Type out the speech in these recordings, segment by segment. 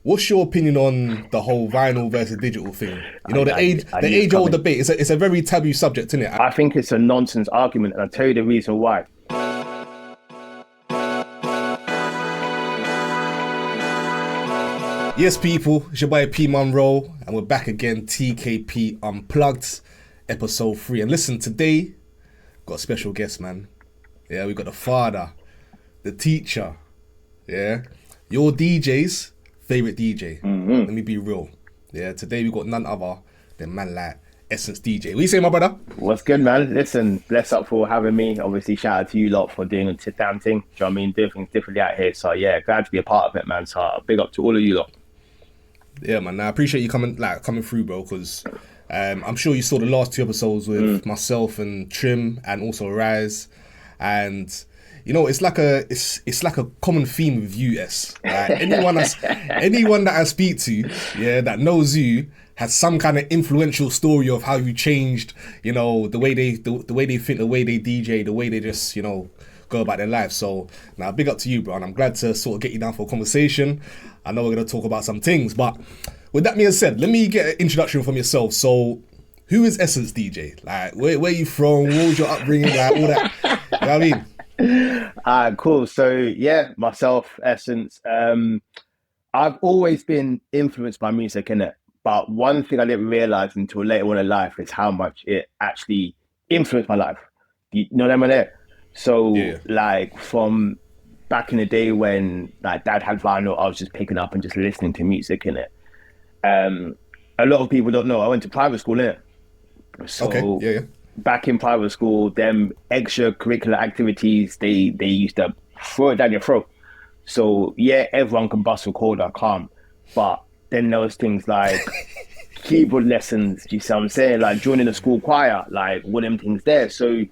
what's your opinion on the whole vinyl versus digital thing? You know, I the knew it's age old coming. debate. It's a very taboo subject, isn't it? I think it's a nonsense argument, and I'll tell you the reason why. Yes, people, it's your boy P Monroe, and we're back again. TKP Unplugged, episode 3. And listen, today got a special guest, man. Yeah, we got the father, the teacher. Yeah, your DJ's favorite DJ. Let me be real. Yeah, today we got none other than man like Essence DJ. What you say, my brother? What's good, man? Listen, bless up for having me. Obviously, shout out to you lot for doing a sit-down thing. Do you know what I mean? Doing things differently out here. So, yeah, glad to be a part of it, man. So, big up to all of you lot. Yeah, man. I appreciate you coming through, bro. Because I'm sure you saw the last 2 episodes with myself and Trim, and also Rise, and you know it's like a common theme with you, S. Like anyone that I speak to, yeah, that knows you has some kind of influential story of how you changed, you know, the way they think, the way they DJ, the way they just, you know, go about their life. So now big up to you, bro, and I'm glad to sort of get you down for a conversation. I know we're going to talk about some things, but with that being said, let me get an introduction from yourself. So who is Essence DJ? Like, where you from? What was your upbringing? Like, all that. You know what I mean? Cool. So, yeah, myself, Essence. I've always been influenced by music, innit? But one thing I didn't realize until later on in life is how much it actually influenced my life. You know what I mean? So, Yeah. like, from back in the day when like dad had vinyl, I was just picking up and just listening to music in it. A lot of people don't know I went to private school in it. Okay. So Yeah, yeah. back in private school, them extracurricular activities, they used to throw it down your throat. So yeah, everyone can bust a recorder, calm. But then there was things like keyboard lessons, do you see what I'm saying? Like joining the school choir, like one of them things there. So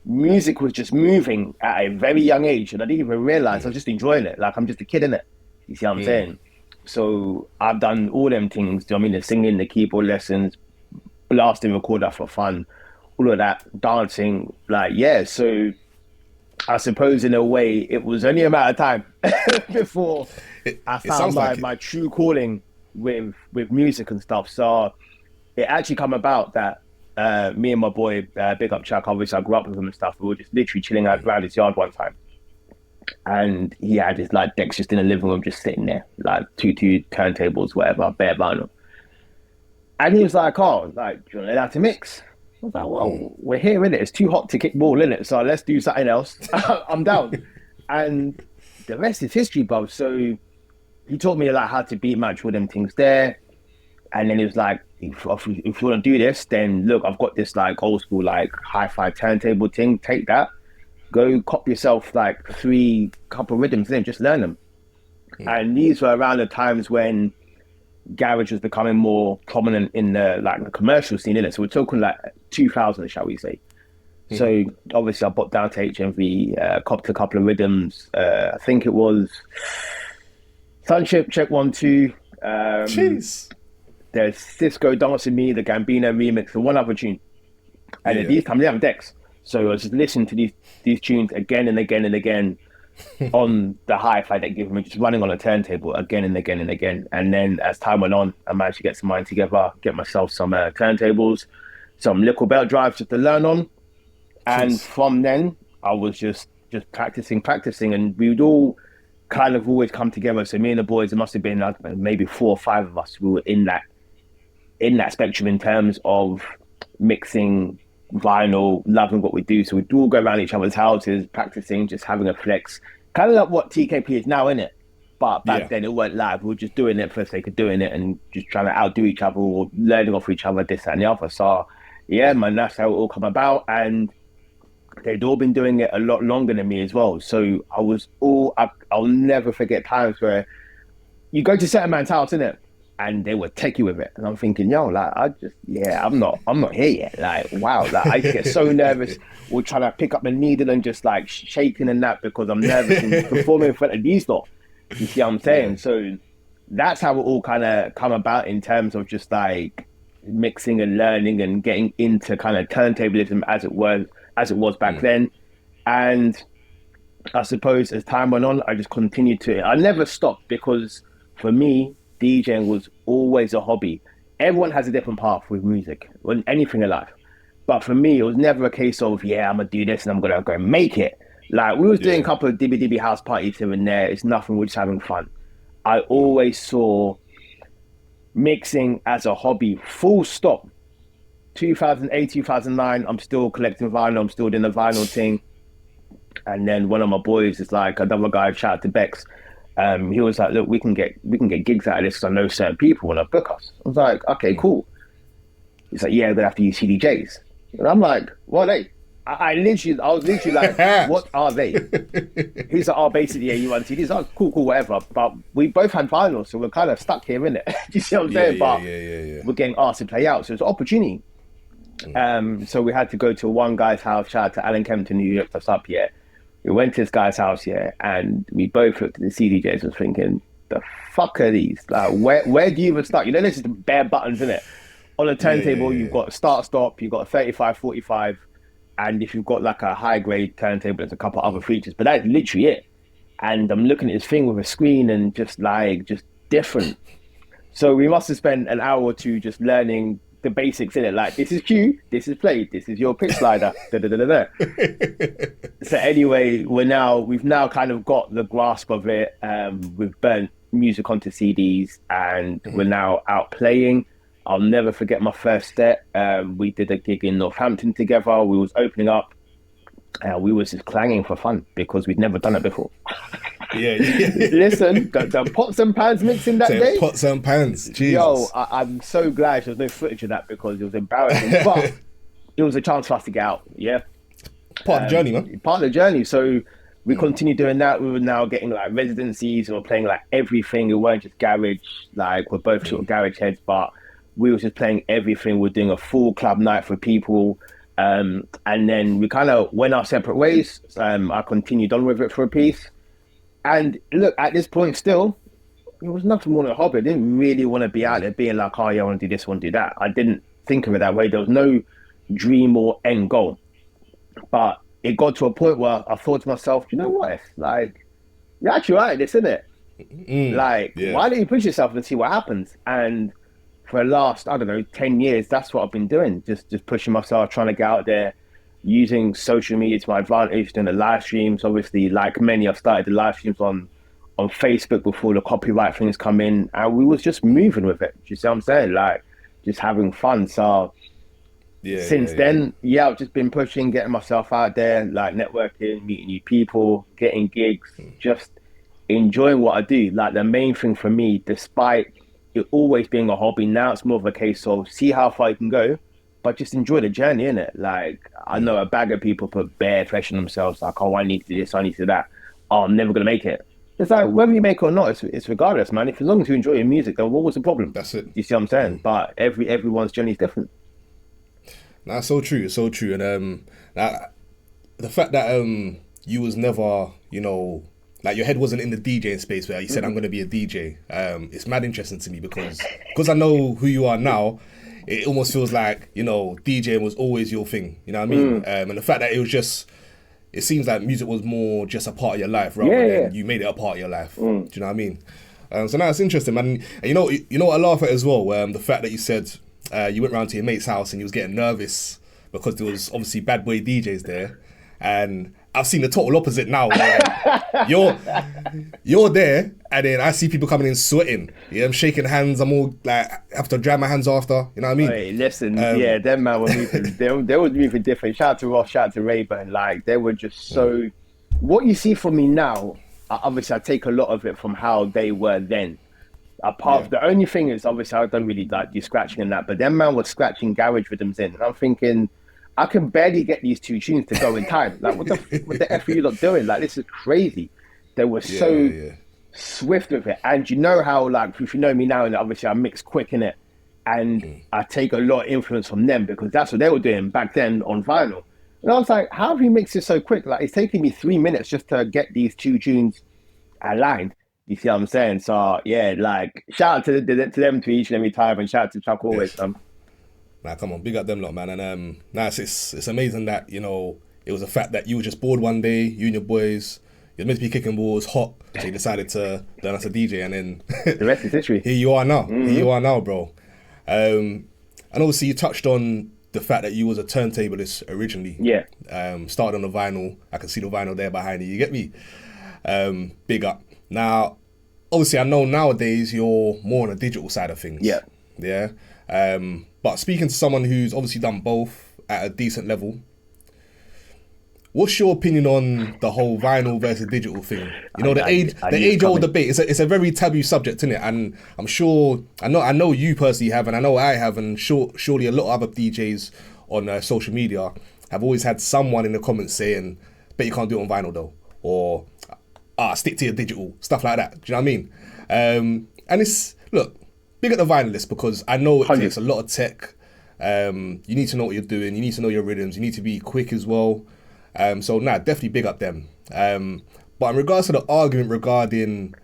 music was just moving at a very young age, and I didn't even realize I was just enjoying it. Like I'm just a kid in it. You see what I'm saying? So I've done all them things. Do you know what I mean? The singing, the keyboard lessons, blasting recorder for fun, all of that, dancing. Like yeah. So I suppose in a way it was only a matter of time before I It found sounds my like it. my true calling with music and stuff. So it actually come about that me and my boy, big up Chuck, obviously I grew up with him and stuff. We were just literally chilling out around his yard one time. And he had his like decks just in the living room, just sitting there, like two turntables, whatever, bare vinyl. And he was like, oh, like, do you want to learn how to mix? I was like, well, we're here, innit? It's too hot to kick ball, innit? So let's do something else. I'm down. And the rest is history, bro. So he taught me like how to beat match all them things there. And then he was like, if you want to do this, then look, I've got this like old school, like hi-fi turntable thing. Take that, go cop yourself like three couple rhythms, then just learn them. And these were around the times when garage was becoming more prominent in the like the commercial scene, innit? So we're talking like 2000, shall we say? So obviously I bought down to HMV, copped a couple of rhythms. I think it was Sunship Check 1 2. Jeez. There's Cisco Dancing Me, the Gambino remix, and one other tune. And Yeah. these times they have decks. So I was just listening to these tunes again and again and again on the hi-fi that gave me, just running on a turntable again and again and again. And then as time went on, I managed to get some mine together, get myself some turntables, some little belt drives just to learn on. And Jeez. from then, I was just practicing, and we would all kind of always come together. So me and the boys, it must have been like maybe 4 or 5 of us. We were in that spectrum in terms of mixing vinyl, loving what we do. So we'd all go around each other's houses, practicing, just having a flex. Kind of like what TKP is now, innit? But back Yeah. then it weren't live. We were just doing it for the sake of doing it and just trying to outdo each other or learning off each other, this, that, and the other. So yeah, man, that's how it all come about. And they'd all been doing it a lot longer than me as well. So I'll never forget times where you go to certain man's house, innit? And they would take you with it. And I'm thinking, yo, like, I'm not here yet. Like, wow, like, I get so nervous. We're trying to pick up the needle and just like shaking and that because I'm nervous and performing in front of these lot. You see what I'm saying? Yeah. So that's how it all kind of come about in terms of just like mixing and learning and getting into kind of turntablism as it was back then. And I suppose as time went on, I just continued to. I never stopped because for me, DJing was always a hobby. Everyone has a different path with music, with anything in life. But for me, it was never a case of, yeah, I'm gonna do this and I'm gonna go make it. Like we was doing a Yeah. couple of DB house parties here and there. It's nothing. We're just having fun. I always saw mixing as a hobby. Full stop. 2008, 2009. I'm still collecting vinyl. I'm still doing the vinyl thing. And then one of my boys is like another guy. Shout out to Bex. He was like, "Look, we can get gigs out of this because I know certain people want to book us." I was like, "Okay, cool." He's like, "Yeah, we're gonna have to use CDJs." And I'm like, "What are they?" I was literally like, "What are they?" He's like, "Oh, basically, yeah, you run CDs." I was cool, whatever. But we both had vinyl, so we're kind of stuck here, innit? You see what I'm saying? But we're getting asked to play out, so it's an opportunity. So we had to go to one guy's house. Shout out to Alan Kempton, New York, that's up here. We went to this guy's house here, and we both looked at the CDJs and was thinking, the fuck are these? Like, where do you even start? You know, there's just bare buttons in it. On a turntable, you've got start, stop, you've got 35, 45, and if you've got like a high grade turntable, there's a couple of other features, but that's literally it. And I'm looking at this thing with a screen and just different. So we must have spent an hour or two just learning the basics in it. Like, this is cue, this is play, this is your pitch slider. Da, da, da, da, da. So anyway, we've now kind of got the grasp of it. We've burnt music onto CDs, and we're now out playing. I'll never forget my first step. We did a gig in Northampton together. We was opening up. We was just clanging for fun because we'd never done it before. Yeah. Listen, the pots and pans mixing that day. Pots and pans, Jesus. Yo, I'm so glad there's no footage of that because it was embarrassing. But it was a chance for us to get out. Yeah, part of the journey, man. Part of the journey. So we continued doing that. We were now getting like residencies and we're playing like everything. It weren't just garage. Like, we're both sort of garage heads, but we were just playing everything. We're doing a full club night for people. And then we kind of went our separate ways. I continued on with it for a piece. And look, at this point still, it was nothing more than a hobby. I didn't really want to be out there being like, oh yeah, I want to do this, I want to do that. I didn't think of it that way. There was no dream or end goal. But it got to a point where I thought to myself, you know what? It's like, you're actually right, this, isn't it? Why don't you push yourself and see what happens? And for the last, I don't know, 10 years, that's what I've been doing. Just pushing myself, trying to get out there, using social media to my advantage, doing the live streams. Obviously, like many, I've started the live streams on Facebook before the copyright things come in. And we was just moving with it. Do you see what I'm saying? Like, just having fun. So since then, I've just been pushing, getting myself out there, like networking, meeting new people, getting gigs, just enjoying what I do. Like, the main thing for me, despite it always being a hobby, now it's more of a case of see how far you can go, but just enjoy the journey, innit? Like, I know a bag of people put bare pressure on themselves, like, oh, I need to do this, I need to do that. Oh, I'm never going to make it. It's like, whether you make it or not, it's regardless, man. If as long as you enjoy your music, then what was the problem? That's it. You see what I'm saying? But everyone's journey is different. That's so true. It's so true. And the fact that you was never, like, your head wasn't in the DJing space where you said, I'm going to be a DJ. It's mad interesting to me because I know who you are now. It almost feels like, DJing was always your thing. You know what I mean? And the fact that it seems like music was more just a part of your life rather than you made it a part of your life. Do you know what I mean? So now it's interesting, man. And you know what I laugh at as well? The fact that you said you went round to your mate's house and you was getting nervous because there was obviously bad boy DJs there. And I've seen the total opposite now. You're there, and then I see people coming in sweating. Yeah, I'm shaking hands. I'm all like, have to dry my hands after. You know what I mean? Hey, listen, them man were moving. they were moving different. Shout out to Ross, shout out to Rayburn. Like, they were just so. What you see from me now, obviously, I take a lot of it from how they were then. The only thing is, obviously, I don't really like do scratching and that, but them man was scratching garage rhythms in, and I'm thinking, I can barely get these two tunes to go in time. Like, what the F are you lot doing? Like, this is crazy. They were so swift with it. And you know how, like, if you know me now, and obviously I mix quick in it, and I take a lot of influence from them because that's what they were doing back then on vinyl. And I was like, how have you mixed this so quick? Like, it's taking me 3 minutes just to get these two tunes aligned. You see what I'm saying? So, yeah, like, shout out to them to each and every time, and shout out to Chuck always. Nah, come on, big up them lot, man. And it's amazing that, it was a fact that you were just bored one day, you and your boys, You're meant to be kicking balls hot, so you decided to learn as a DJ, and then The rest is history. here you are now. Here you are now, bro. And obviously, you touched on the fact that you was a turntablist originally. Yeah. Started on the vinyl. I can see the vinyl there behind you. You get me? Big up. Now, obviously, I know nowadays you're more on the digital side of things. Yeah. Yeah. But speaking to someone who's obviously done both at a decent level, what's your opinion on the whole vinyl versus digital thing? You know, the age-old debate. It's a very taboo subject, isn't it? And I'm sure I know you personally have, and I know I have, and surely a lot of other DJs on social media have always had someone in the comments saying, "Bet you can't do it on vinyl though," or "Stick to your digital," stuff like that. Do you know what I mean? And it's look, big at the vinylist because I know it takes a lot of tech. You need to know what you're doing. You need to know your rhythms. You need to be quick as well. So definitely big up them. But in regards to the argument regarding,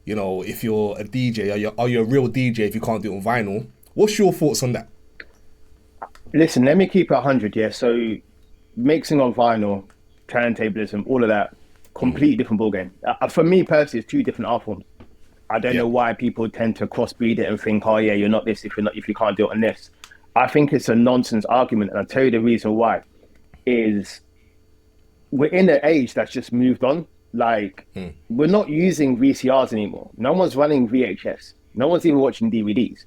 you know, if you're a DJ, are you a real DJ if you can't do it on vinyl? What's your thoughts on that? Listen, let me keep it 100, yeah? So mixing on vinyl, turntablism, all of that, completely different ballgame. For me personally, it's two different art forms. I don't know why people tend to crossbreed it and think, oh yeah, you're not this if you can't do it on this. I think it's a nonsense argument, and I'll tell you the reason why. Is we're in an age that's just moved on. Like, we're not using VCRs anymore. No one's running VHS. No one's even watching DVDs.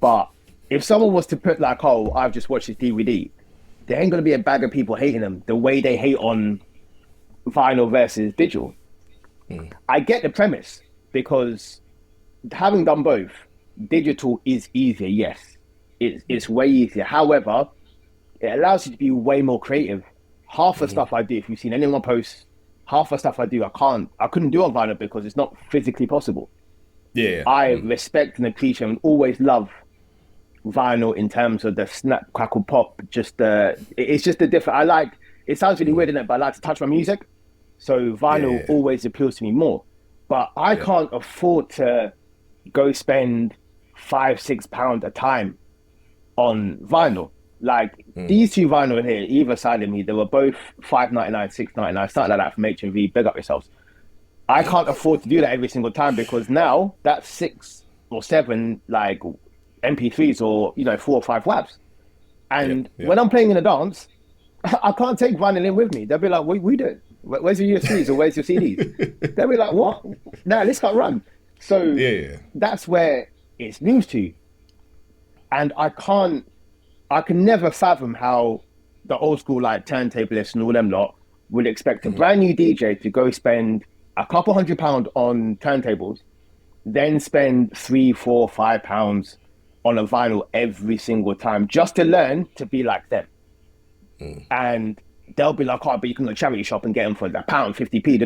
But if someone was to put like, oh, I've just watched this DVD, there ain't going to be a bag of people hating them the way they hate on vinyl versus digital. I get the premise, because having done both, digital is easier, yes. It's way easier. However, it allows you to be way more creative. Half the stuff I do, if you've seen anyone post, half the stuff I do, I couldn't do on vinyl because it's not physically possible. Yeah. I respect and appreciate and always love vinyl in terms of the snap, crackle, pop. It's just a different. It sounds really weird, isn't it? But I like to touch my music. So vinyl always appeals to me more. But I can't afford to go spend £5-6 a time on vinyl. Like these two vinyl in here, either side of me, they were both $5.99, $6.99, something like that from HMV. Big up yourselves. I can't afford to do that every single time, because now that's 6 or 7 like MP3s or 4 or 5 WAVs. And when I'm playing in a dance, I can't take vinyl in with me. They'll be like, "What we do? Where's your USBs or where's your CDs?" They'll be like, "What? No, this can't run." So that's where it's news to. And I can never fathom how the old school like turntablists and all them lot would expect a brand new DJ to go spend a couple £100 on turntables, then spend £3, £4, £5 on a vinyl every single time just to learn to be like them. And they'll be like, "Oh, but you can go to a charity shop and get them for a pound, 50p,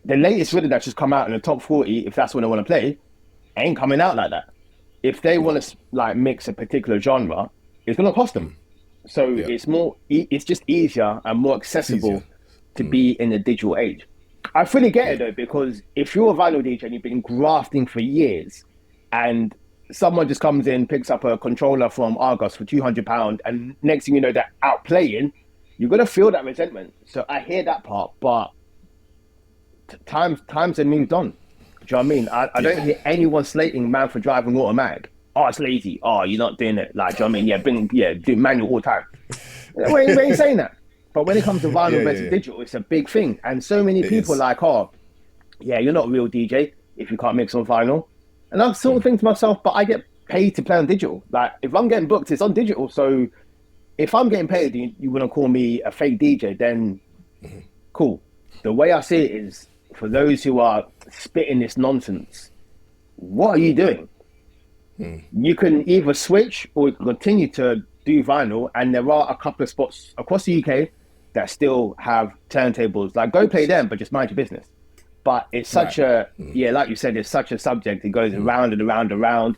The latest rhythm that's just come out in the top 40, if that's what they want to play, ain't coming out like that. If they want to like mix a particular genre, it's going to cost them. So it's just easier and more accessible to be in the digital age. I fully get it though, because if you're a vinyl DJ and you've been grafting for years, and someone just comes in, picks up a controller from Argos for £200, and next thing you know, they're outplaying, you're going to feel that resentment. So I hear that part, but times have moved on. Do you know what I mean? I don't hear anyone slating man for driving automatic. "Oh, it's lazy. Oh, you're not doing it." Like, do you know what I mean? Do manual all the time. We ain't saying that. But when it comes to vinyl versus digital, it's a big thing. And so many people are like, "Oh, yeah, you're not a real DJ if you can't mix on vinyl." And I sort of think to myself, but I get paid to play on digital. Like, if I'm getting booked, it's on digital. So if I'm getting paid, you want to call me a fake DJ, then cool. The way I see it is, for those who are spitting this nonsense, what are you doing? You can either switch or you can continue to do vinyl, and there are a couple of spots across the UK that still have turntables. Like, go play them, but just mind your business. But it's such like you said, it's such a subject. It goes around and around and around.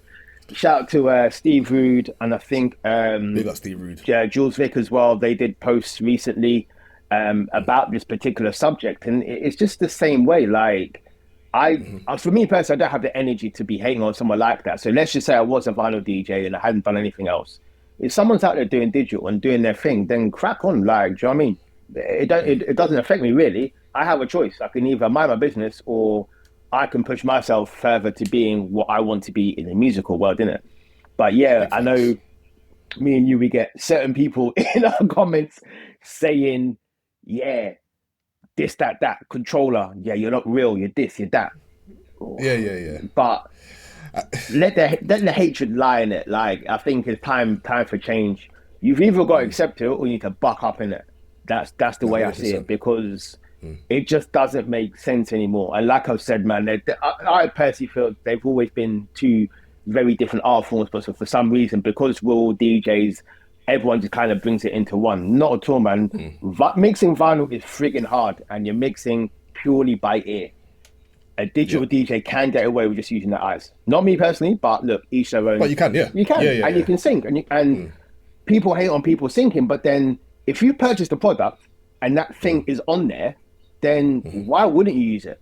Shout out to Steve Rude, and I think big up Steve Rude. Yeah, Jules Vick as well. They did posts recently about this particular subject, and it's just the same way. Like, for me personally, I don't have the energy to be hating on someone like that. So let's just say I was a vinyl DJ and I hadn't done anything else. If someone's out there doing digital and doing their thing, then crack on. Like, do you know what I mean? It doesn't affect me really. I have a choice. I can either mind my business or I can push myself further to being what I want to be in the musical world, innit? But yeah, Big I facts. know me and you, we get certain people in our comments saying, yeah, this, that, controller. Yeah, you're not real. You're this, you're that. Yeah, yeah, yeah. But let the hatred lie in it. Like I think it's time for change. You've either got to accept it or you need to buck up in it. That's the No, way I see it 100%. because it just doesn't make sense anymore. And like I've said, man, I personally feel they've always been two very different art forms, but for some reason, because we're all DJs, everyone just kind of brings it into one. Not at all, man. Mixing vinyl is freaking hard, and you're mixing purely by ear. A Yeah. digital DJ can get away with just using their eyes. Not me personally, but look, each their But own. you can, yeah. You Yeah, can, yeah, and you yeah. can sync, and people hate on people syncing. But then, if you purchase the product and that thing is on there, then why wouldn't you use it?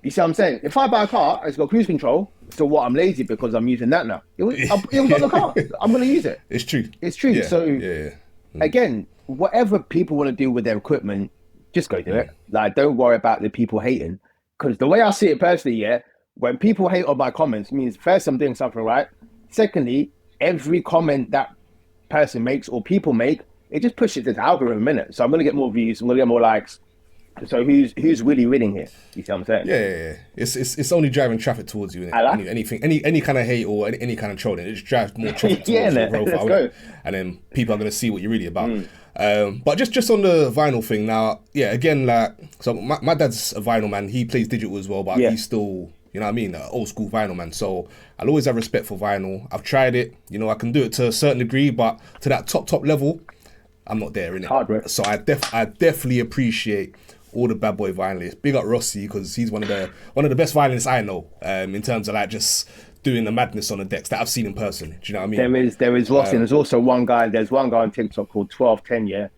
You see what I'm saying? If I buy a car, it's got cruise control. So what? I'm lazy because I'm using that now. It was on the car. I'm going to use it. It's true. It's true. Yeah, So yeah, yeah. again, whatever people want to do with their equipment, just go do it. Like, don't worry about the people hating. Because the way I see it personally, yeah, when people hate on my comments, it means first I'm doing something right. Secondly, every comment that person makes or people make, it just pushes this algorithm in it. So I'm gonna get more views, I'm gonna get more likes. So who's really winning here? You see what I'm saying? Yeah, yeah, yeah. It's only driving traffic towards you. I like Anything, any kind of hate or any kind of trolling, it just drives more traffic towards Yeah, your man. Let's profile, go. and then people are gonna see what you're really about. But just on the vinyl thing now, yeah. Again, like, so my dad's a vinyl man. He plays digital as well, but Yeah. he's still, you know what I mean, an old school vinyl man. So I'll always have respect for vinyl. I've tried it. You know, I can do it to a certain degree, but to that top level, I'm not there, innit? Hard, bro. So I definitely appreciate all the bad boy violinists. Big up Rossi because he's one of the best violinists I know. In terms of like just doing the madness on the decks that I've seen in person. Do you know what I mean? There is Rossi, and there's also one guy. There's one guy on TikTok called 1210. Yeah,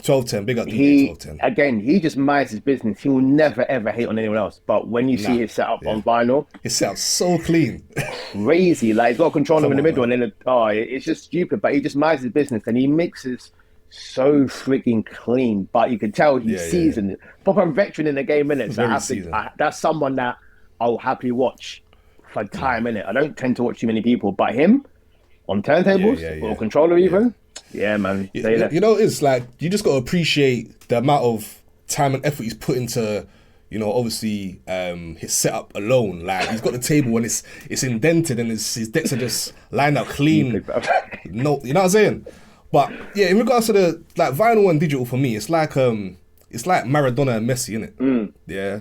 1210, big up DJ he 1210. again, he just minds his business. He will never ever hate on anyone else. But when you see his setup on vinyl, It sounds so clean. crazy. Like he's got a controller in the on, middle, and then it's just stupid. But he just minds his business, and he mixes so freaking clean. But you can tell he's Yeah, yeah, seasoned. Proper veteran in the game, innit? So Very seasoned. that's someone that I'll happily watch for time, innit? I don't tend to watch too many people, but him on turntables Yeah. or controller even. Yeah, man. Say that. You know, it's like you just got to appreciate the amount of time and effort he's put into, you know, obviously his setup alone. Like he's got the table and it's indented and his decks are just lined up clean. No, you know what I'm saying? But yeah, in regards to the like vinyl and digital for me, it's like Maradona and Messi, innit? Yeah,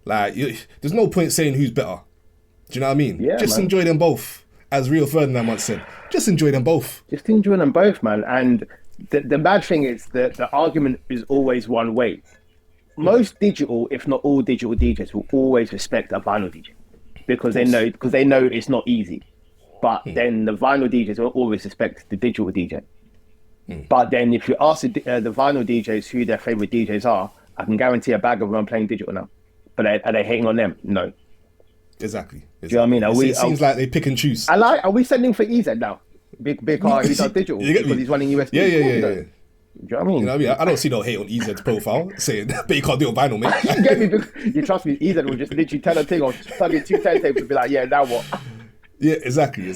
like there's no point saying who's better. Do you know what I mean? Yeah, just man. enjoy them both, as Rio Ferdinand once said. Just enjoy them both. Just enjoy them both, man. And the bad thing is that the argument is always one way. Most digital, if not all digital DJs, will always respect a vinyl DJ because they know it's not easy. But then the vinyl DJs will always respect the digital DJ. But then if you ask the vinyl DJs who their favorite DJs are, I can guarantee a bag of them playing digital now. But are they hating on them? No. Exactly. Do you know what I mean? It seems like they pick and choose. Are we sending for EZ now? Big car, he does digital You get me? because he's running USB. Yeah. Do you know what I mean? You know what I mean? I don't see no hate on EZ's profile saying, but you can't do it on vinyl, mate. You get me? You trust me? EZ will just literally tell a thing or plug in two turntables and be like, yeah, now what? Yeah, exactly.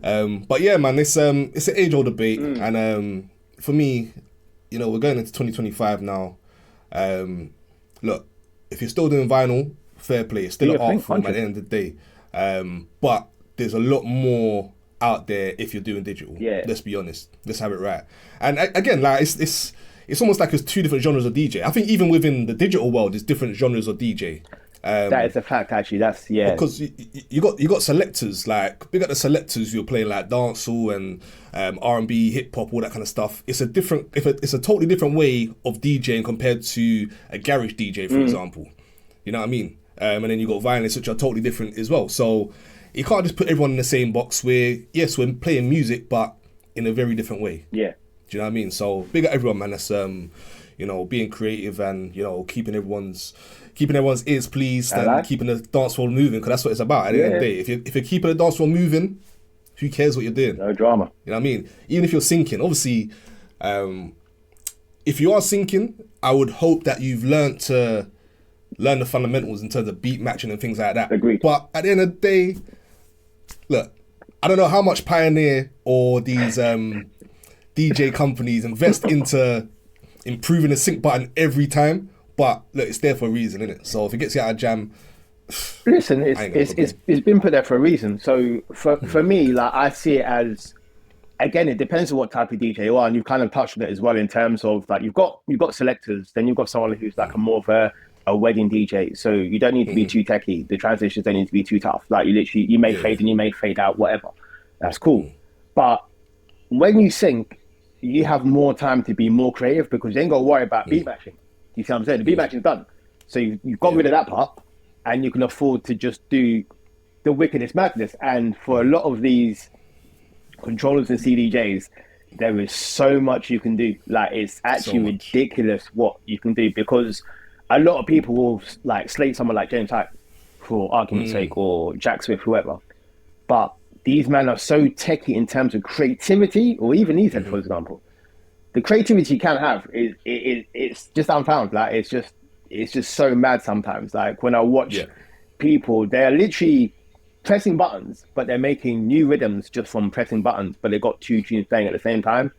But yeah, man, it's an age-old debate, and for me, you know, we're going into 2025 now. Look, if you're still doing vinyl, fair play. It's still an art form at the end of the day. But there's a lot more out there if you're doing digital. Yeah. Let's be honest. Let's have it right. And again, like it's almost like there's two different genres of DJ. I think even within the digital world, there's different genres of DJ. That is a fact, actually. That's Because you got selectors, like big up the selectors who are playing like dancehall and R&B, hip hop, all that kind of stuff. It's a totally different way of DJing compared to a garage DJ, for example. You know what I mean? And then you got violinists, which are totally different as well. So you can't just put everyone in the same box. Where yes, we're playing music, but in a very different way. Yeah. Do you know what I mean? So big up everyone, man. That's you know, being creative and, you know, keeping everyone's ears pleased and keeping the dance floor moving, because that's what it's about at the end of the day. If you're keeping the dance floor moving, who cares what you're doing? No drama. You know what I mean? Even if you're sinking, obviously, if you are syncing, I would hope that you've learned to learn the fundamentals in terms of beat matching and things like that. Agreed. But at the end of the day, look, I don't know how much Pioneer or these DJ companies invest into improving the sync button every time, but look, it's there for a reason, isn't it? So if it gets you out of jam, listen, it's been put there for a reason. So for me, like, I see it as, again, it depends on what type of DJ you are, and you've kind of touched on it as well in terms of like you've got selectors, then you've got someone who's like a more of a wedding DJ. So you don't need to be too techie. The transitions don't need to be too tough. Like you may fade in, you may fade out, whatever. That's cool. But when you sync, you have more time to be more creative because you ain't got to worry about beat matching. You see what I'm saying? The beat matching's done. So you've got rid of that part, and you can afford to just do the wickedest madness. And for a lot of these controllers and CDJs, there is so much you can do. Like, it's actually ridiculous what you can do, because a lot of people will like slate someone like James Hype for argument's sake, or Jack Swift, whoever. But these men are so techy in terms of creativity, or even Ethan, for example. The creativity you can have it's just unfound. Like, it's just so mad sometimes. Like, when I watch people, they're literally pressing buttons, but they're making new rhythms just from pressing buttons, but they've got two tunes playing at the same time.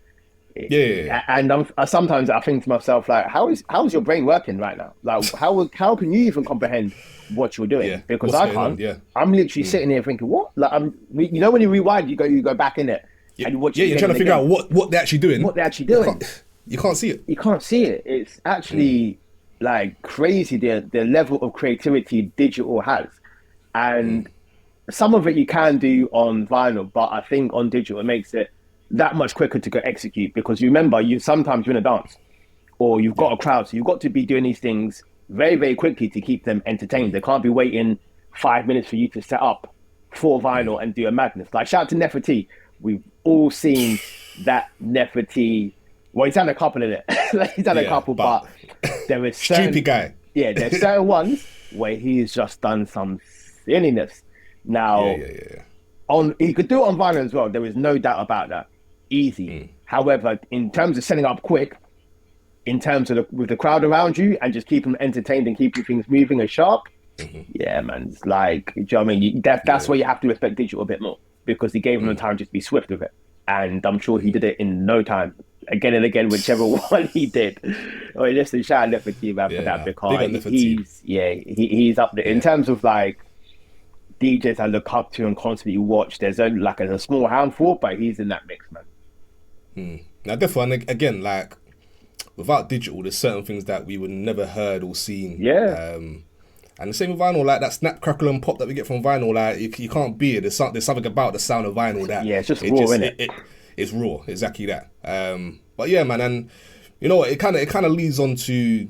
And sometimes I think to myself, like, how's your brain working right now? Like, how can you even comprehend what you're doing? Because I can't. I'm literally sitting here thinking, what? Like, you know, when you rewind, you go back in it. And you watch you're trying to figure out what they're actually doing. What they're actually doing. You can't see it. You can't see it. It's actually like crazy the level of creativity digital has. And some of it you can do on vinyl, but I think on digital it makes it that much quicker to go execute, because you remember, sometimes you're in a dance or you've got a crowd, so you've got to be doing these things very, very quickly to keep them entertained. They can't be waiting 5 minutes for you to set up for vinyl and do a madness. Like, shout out to Nefertiti. We've all seen that Nefertiti. Well, he's done a couple of it. He's done a couple, but there is stupid guy. Yeah, there's certain ones where he's just done some silliness. Now, he could do it on vinyl as well. There is no doubt about that. Easy. However, in terms of setting up quick, in terms of with the crowd around you and just keep them entertained and keeping things moving and sharp, yeah, man, it's like, do you know what I mean? That's where you have to respect digital a bit more, because he gave him the time just to be swift with it. And I'm sure he did it in no time, again and again, whichever one he did. Oh, listen, shout out to Nefertiti, man, for that, because he's up there. In terms of like DJs I look up to and constantly watch, there's only like a small handful, but he's in that mix, man. Now, definitely, again, like, without digital, there's certain things that we would never heard or seen. And the same with vinyl, like that snap, crackle, and pop that we get from vinyl, like you can't beat it. There's something about the sound of vinyl that it's just raw, isn't it? It's raw, exactly that. But yeah, man, and you know, it kind of leads on to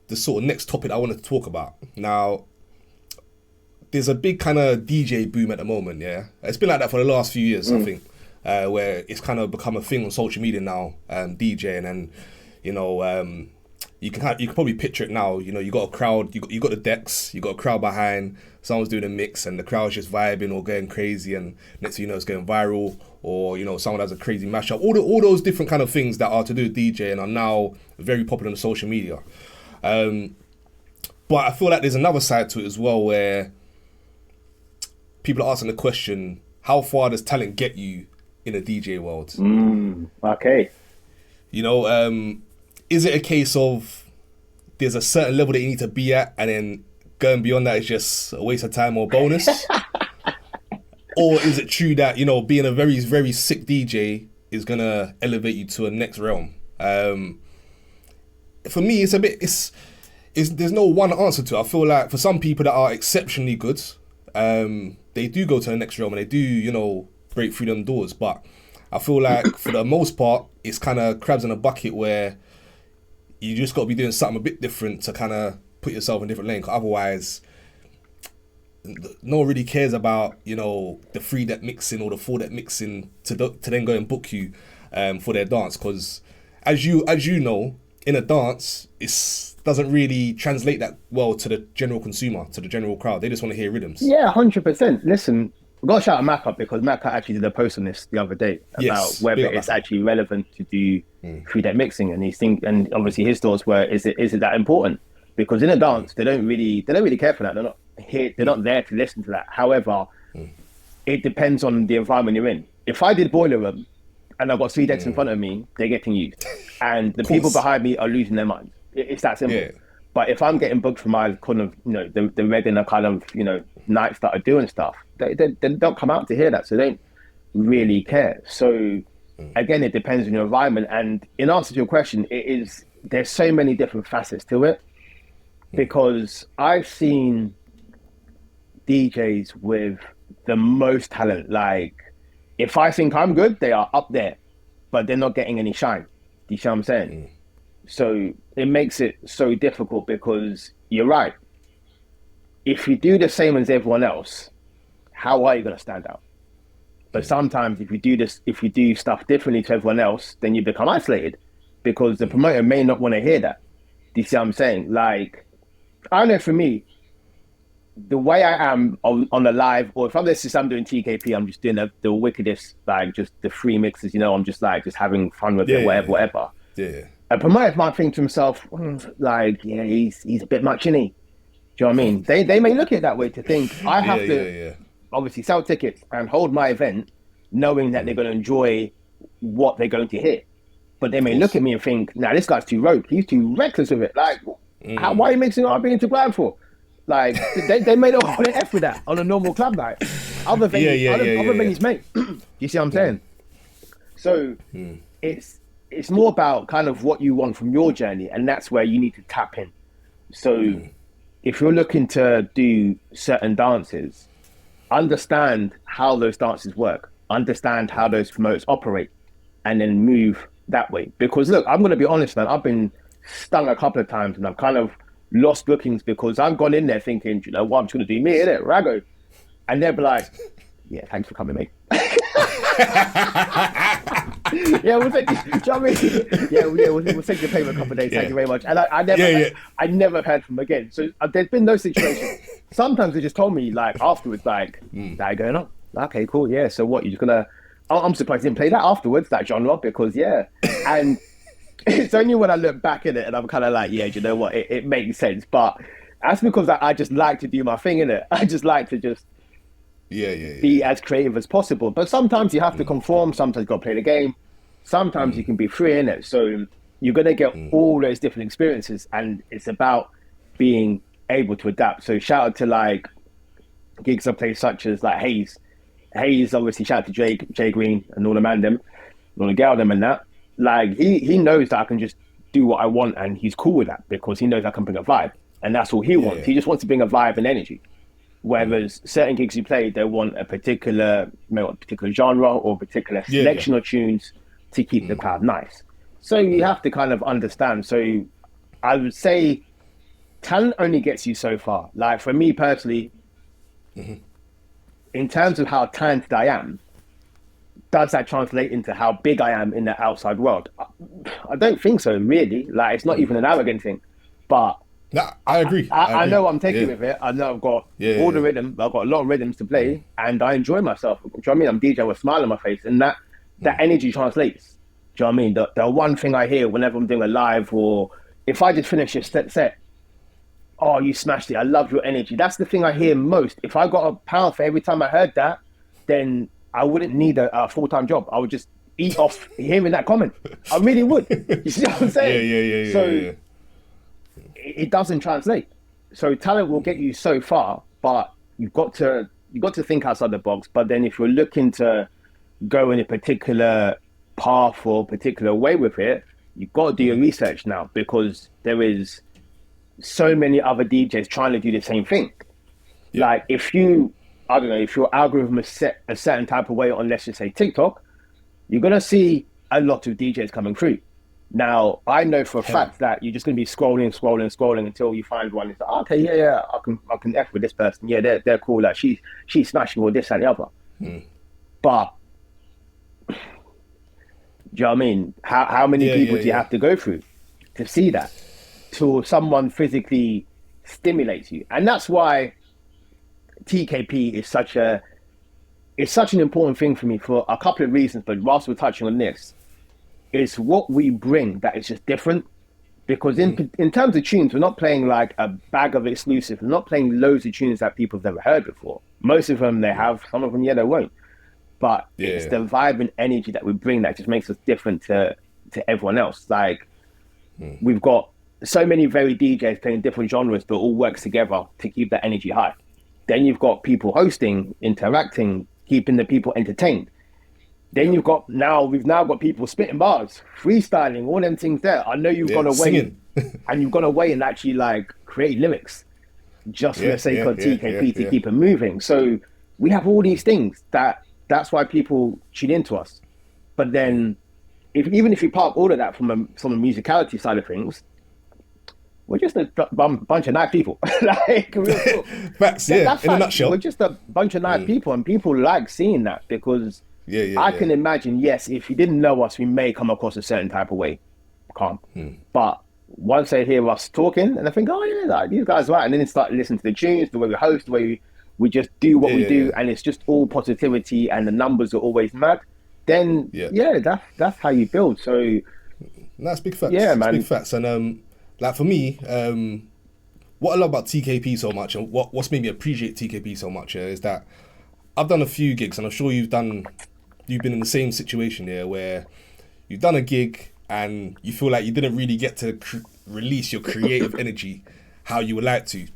the sort of next topic I wanted to talk about. Now, there's a big kind of DJ boom at the moment. Yeah, it's been like that for the last few years, I think, where it's kind of become a thing on social media now, DJing, and you know. You can probably picture it now. You know, you got a crowd, you got the decks, you got a crowd behind, someone's doing a mix, and the crowd's just vibing or going crazy, and next thing you know, it's going viral, or you know, someone has a crazy mashup. All those different kind of things that are to do with DJing are now very popular on social media. But I feel like there's another side to it as well, where people are asking the question: how far does talent get you in a DJ world? Okay. You know. Is it a case of there's a certain level that you need to be at, and then going beyond that is just a waste of time or bonus? Or is it true that, you know, being a very, very sick DJ is going to elevate you to a next realm? For me, it's a bit, there's no one answer to it. I feel like for some people that are exceptionally good, they do go to the next realm and they do, you know, break through them doors. But I feel like for the most part, it's kind of crabs in a bucket where you just got to be doing something a bit different to kind of put yourself in a different lane. 'Cause otherwise, no one really cares about, you know, the 3-deck mixing or the 4-deck mixing to then go and book you for their dance. Because as you know, in a dance, it doesn't really translate that well to the general consumer, to the general crowd. They just want to hear rhythms. Yeah, 100%. Listen, We've got to shout out Mac up because Mac actually did a post on this the other day about Yes, whether big up it's Mac. actually relevant to do 3-deck mixing, and and obviously his thoughts were, is it that important? Because in a dance, they don't really care for that. They're not here, they're not there to listen to that. However, it depends on the environment you're in. If I did Boiler Room and I've got 3 decks in front of me, they're getting used, and the people behind me are losing their minds. It's that simple. Yeah. But if I'm getting booked for my kind of, the regular kind of, nights that I do and stuff, they don't come out to hear that. So they don't really care. So again, it depends on your environment. And in answer to your question, there's so many different facets to it, because I've seen DJs with the most talent. Like, if I think I'm good, they are up there, but they're not getting any shine. Do you see what I'm saying? So it makes it so difficult, because you're right. If you do the same as everyone else, how are you going to stand out? But sometimes if you do stuff differently to everyone else, then you become isolated, because the promoter may not want to hear that. Do you see what I'm saying? Like, I don't know, for me, the way I am on the live, or if I'm doing TKP, I'm just doing the wickedest, like just the free mixes, I'm just having fun with it, whatever. Yeah. A promoter might think to himself, like, yeah, he's a bit much, isn't he? Do you know what I mean? They may look at it that way, to think I have to obviously sell tickets and hold my event, knowing that they're going to enjoy what they're going to hear. But they may look at me and think, nah, this guy's too rogue. He's too reckless with it. Like, why are you mixing RB into Blind for? Like, they made a whole F with that on a normal club night. Other venues, mate. You see what I'm saying? So it's more about kind of what you want from your journey, and that's where you need to tap in. So if you're looking to do certain dances, understand how those dances work, understand how those promoters operate, and then move that way. Because look, I'm going to be honest, man, I've been stung a couple of times, and I've kind of lost bookings because I've gone in there thinking, you know what, I'm just going to do me, innit, Rago. And they'll be like, yeah, thanks for coming, mate. Yeah, we'll take, do you know what I mean? Yeah, we'll take your payment a couple of days. Thank you very much. And I never heard from them again. So there's been no situation. Sometimes they just told me, like, afterwards, like, that going on. Okay, cool. Yeah. So what, you're just gonna? I'm surprised you didn't play that afterwards, that genre, because and it's only when I look back at it and I'm kind of like, yeah, do you know what? It makes sense. But that's because I just like to do my thing, innit? I just like to just be as creative as possible. But sometimes you have to conform. Sometimes you got to play the game. Sometimes you can be free in it. So you're going to get all those different experiences, and it's about being able to adapt. So shout out to like gigs I play, such as like Hayes, obviously shout out to Jay Green and all the man them, all the gal them and that. Like he knows that I can just do what I want, and he's cool with that because he knows I can bring a vibe, and that's all he wants. He just wants to bring a vibe and energy. Whereas certain gigs you play, they want a particular genre or particular selection of tunes to keep the crowd nice. So you have to kind of understand. So I would say talent only gets you so far. Like for me personally, in terms of how talented I am, does that translate into how big I am in the outside world? I don't think so, really. Like, it's not even an arrogant thing. But no, I agree. I know I'm taking with it. I know I've got all the rhythm. I've got a lot of rhythms to play, and I enjoy myself. Do you know what I mean? I'm DJing with a smile on my face, and that energy translates. Do you know what I mean? The one thing I hear whenever I'm doing a live, or if I just finish a set, oh, you smashed it. I love your energy. That's the thing I hear most. If I got £1 for every time I heard that, then I wouldn't need a full-time job. I would just eat off hearing that comment. I really would. You see what I'm saying? So it doesn't translate. So talent will get you so far, but you've got to think outside the box. But then if you're looking to go in a particular path or particular way with it, you've got to do your research now, because there is so many other DJs trying to do the same thing. Like if your algorithm is set a certain type of way on, let's just say TikTok, you're going to see a lot of DJs coming through. Now, I know for a fact that you're just going to be scrolling until you find one. It's like, okay, I can F with this person. Yeah, they're cool. Like she's smashing all this and the other. But do you know what I mean? How many people do you have to go through to see that? Till someone physically stimulates you. And that's why TKP is such a it's such an important thing for me for a couple of reasons. But whilst we're touching on this, it's what we bring that is just different. Because in terms of tunes, we're not playing like a bag of exclusives. We're not playing loads of tunes that people have never heard before. Most of them they have, some of them, yeah, they won't. But it's the vibe and energy that we bring that just makes us different to everyone else. Like, we've got so many very DJs playing different genres, but all works together to keep that energy high. Then you've got people hosting, interacting, keeping the people entertained. Then we've now got people spitting bars, freestyling, all them things there. I know you've gone away and you've gone away and actually like create lyrics just for the sake of TKP to keep it moving. So we have all these things that's why people tune into us. But then even if you park all of that from a musicality side of things, we're just a bunch of nice people. Like, facts, in a nutshell. We're just a bunch of nice people, and people like seeing that because I can imagine, yes, if you didn't know us, we may come across a certain type of way. Calm. But once they hear us talking, and they think, oh yeah, like, these guys are right, and then they start listening to the tunes, the way we host, the way we just do what we do, and it's just all positivity, and the numbers are always mad. Then that's how you build. So that's big facts. Yeah, man. Big facts. And like for me, what I love about TKP so much, and what's made me appreciate TKP so much, is that I've done a few gigs, and I'm sure you've been in the same situation here, where you've done a gig and you feel like you didn't really get to release your creative energy how you would like to,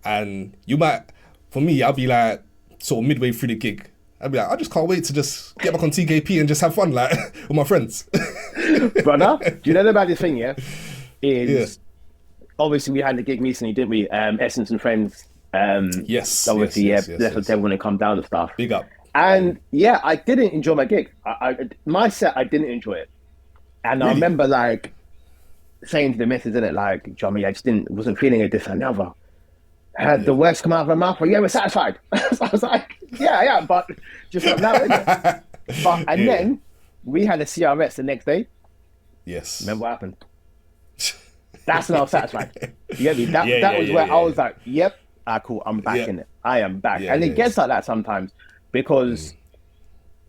and you might. For me, I'll be like sort of midway through the gig, I'd be like, I just can't wait to just get back on TKP and just have fun, like, with my friends. Brother, do you know the baddest thing, obviously we had the gig recently, didn't we? Essence and Friends. Obviously, let's let everyone come down and stuff. Big up. And I didn't enjoy my gig. My set, I didn't enjoy it. And really? I remember like saying to the missus, in it, like, Johnny, I just wasn't feeling it, this and the other. Had the words come out of my mouth, but we're satisfied. So I was like, but just like now, innit? Then we had a CRS the next day. Yes. Remember what happened? That's when I was satisfied. You get me? That was where I was like, yep, cool, I'm back in it. I am back. And it gets like that sometimes because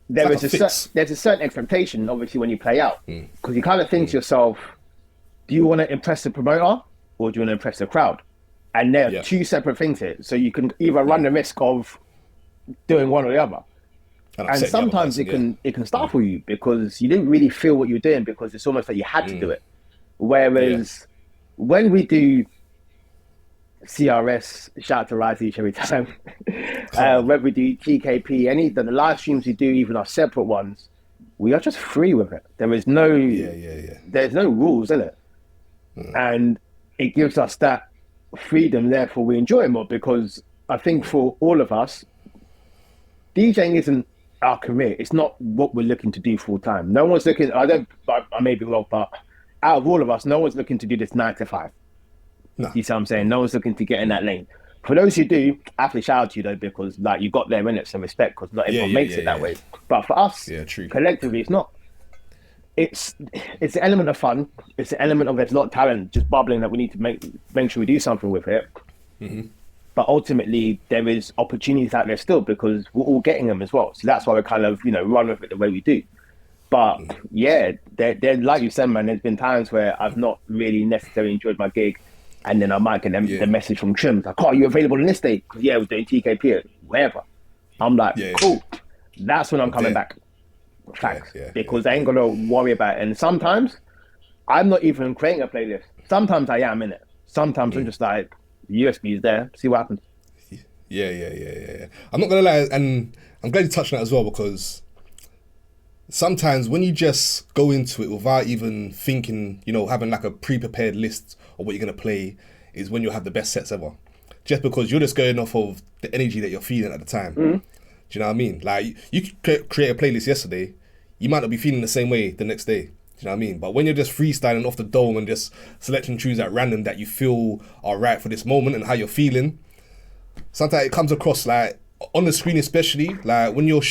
there's a certain expectation, obviously, when you play out. Because you kind of think to yourself, do you want to impress the promoter or do you want to impress the crowd? And they're two separate things here. So you can either run the risk of doing one or the other. And sometimes it can stifle you because you didn't really feel what you're doing because it's almost like you had to do it. Whereas when we do CRS, shout out to Rise each every time, when we do TKP, any of the live streams we do, even our separate ones, we are just free with it. There is no there's no rules in it. And it gives us that freedom, therefore we enjoy it more, because I think for all of us, DJing isn't our career. It's not what we're looking to do full time. No one's looking, I may be wrong, but out of all of us, no one's looking to do this 9 to 5. No. You see what I'm saying? No one's looking to get in that lane. For those who do, I have to shout out to you though, because like you got there in it, some respect, because not everyone makes it that way. But for us, collectively, it's not. It's an element of fun. It's an element of there's a lot of talent just bubbling that we need to make sure we do something with it. But ultimately, there is opportunities out there still because we're all getting them as well. So that's why we kind of run with it the way we do. But there, like you said, man, there's been times where I've not really necessarily enjoyed my gig, and then I might get the message from Trim like, "Oh, are you available on this day?" Because we're doing TKP, wherever. I'm like, cool. That's when I'm coming back. Facts, because I ain't gonna worry about it. And sometimes I'm not even creating a playlist. Sometimes I am in it. Sometimes I'm just like, the USB is there, see what happens. I'm not gonna lie, and I'm glad you touched on that as well, because sometimes when you just go into it without even thinking, having like a pre-prepared list of what you're gonna play, is when you'll have the best sets ever. Just because you're just going off of the energy that you're feeling at the time. Do you know what I mean? Like, you could create a playlist yesterday, you might not be feeling the same way the next day. Do you know what I mean? But when you're just freestyling off the dome and just selecting tunes at random that you feel are right for this moment and how you're feeling, sometimes it comes across like on the screen, especially like when you're,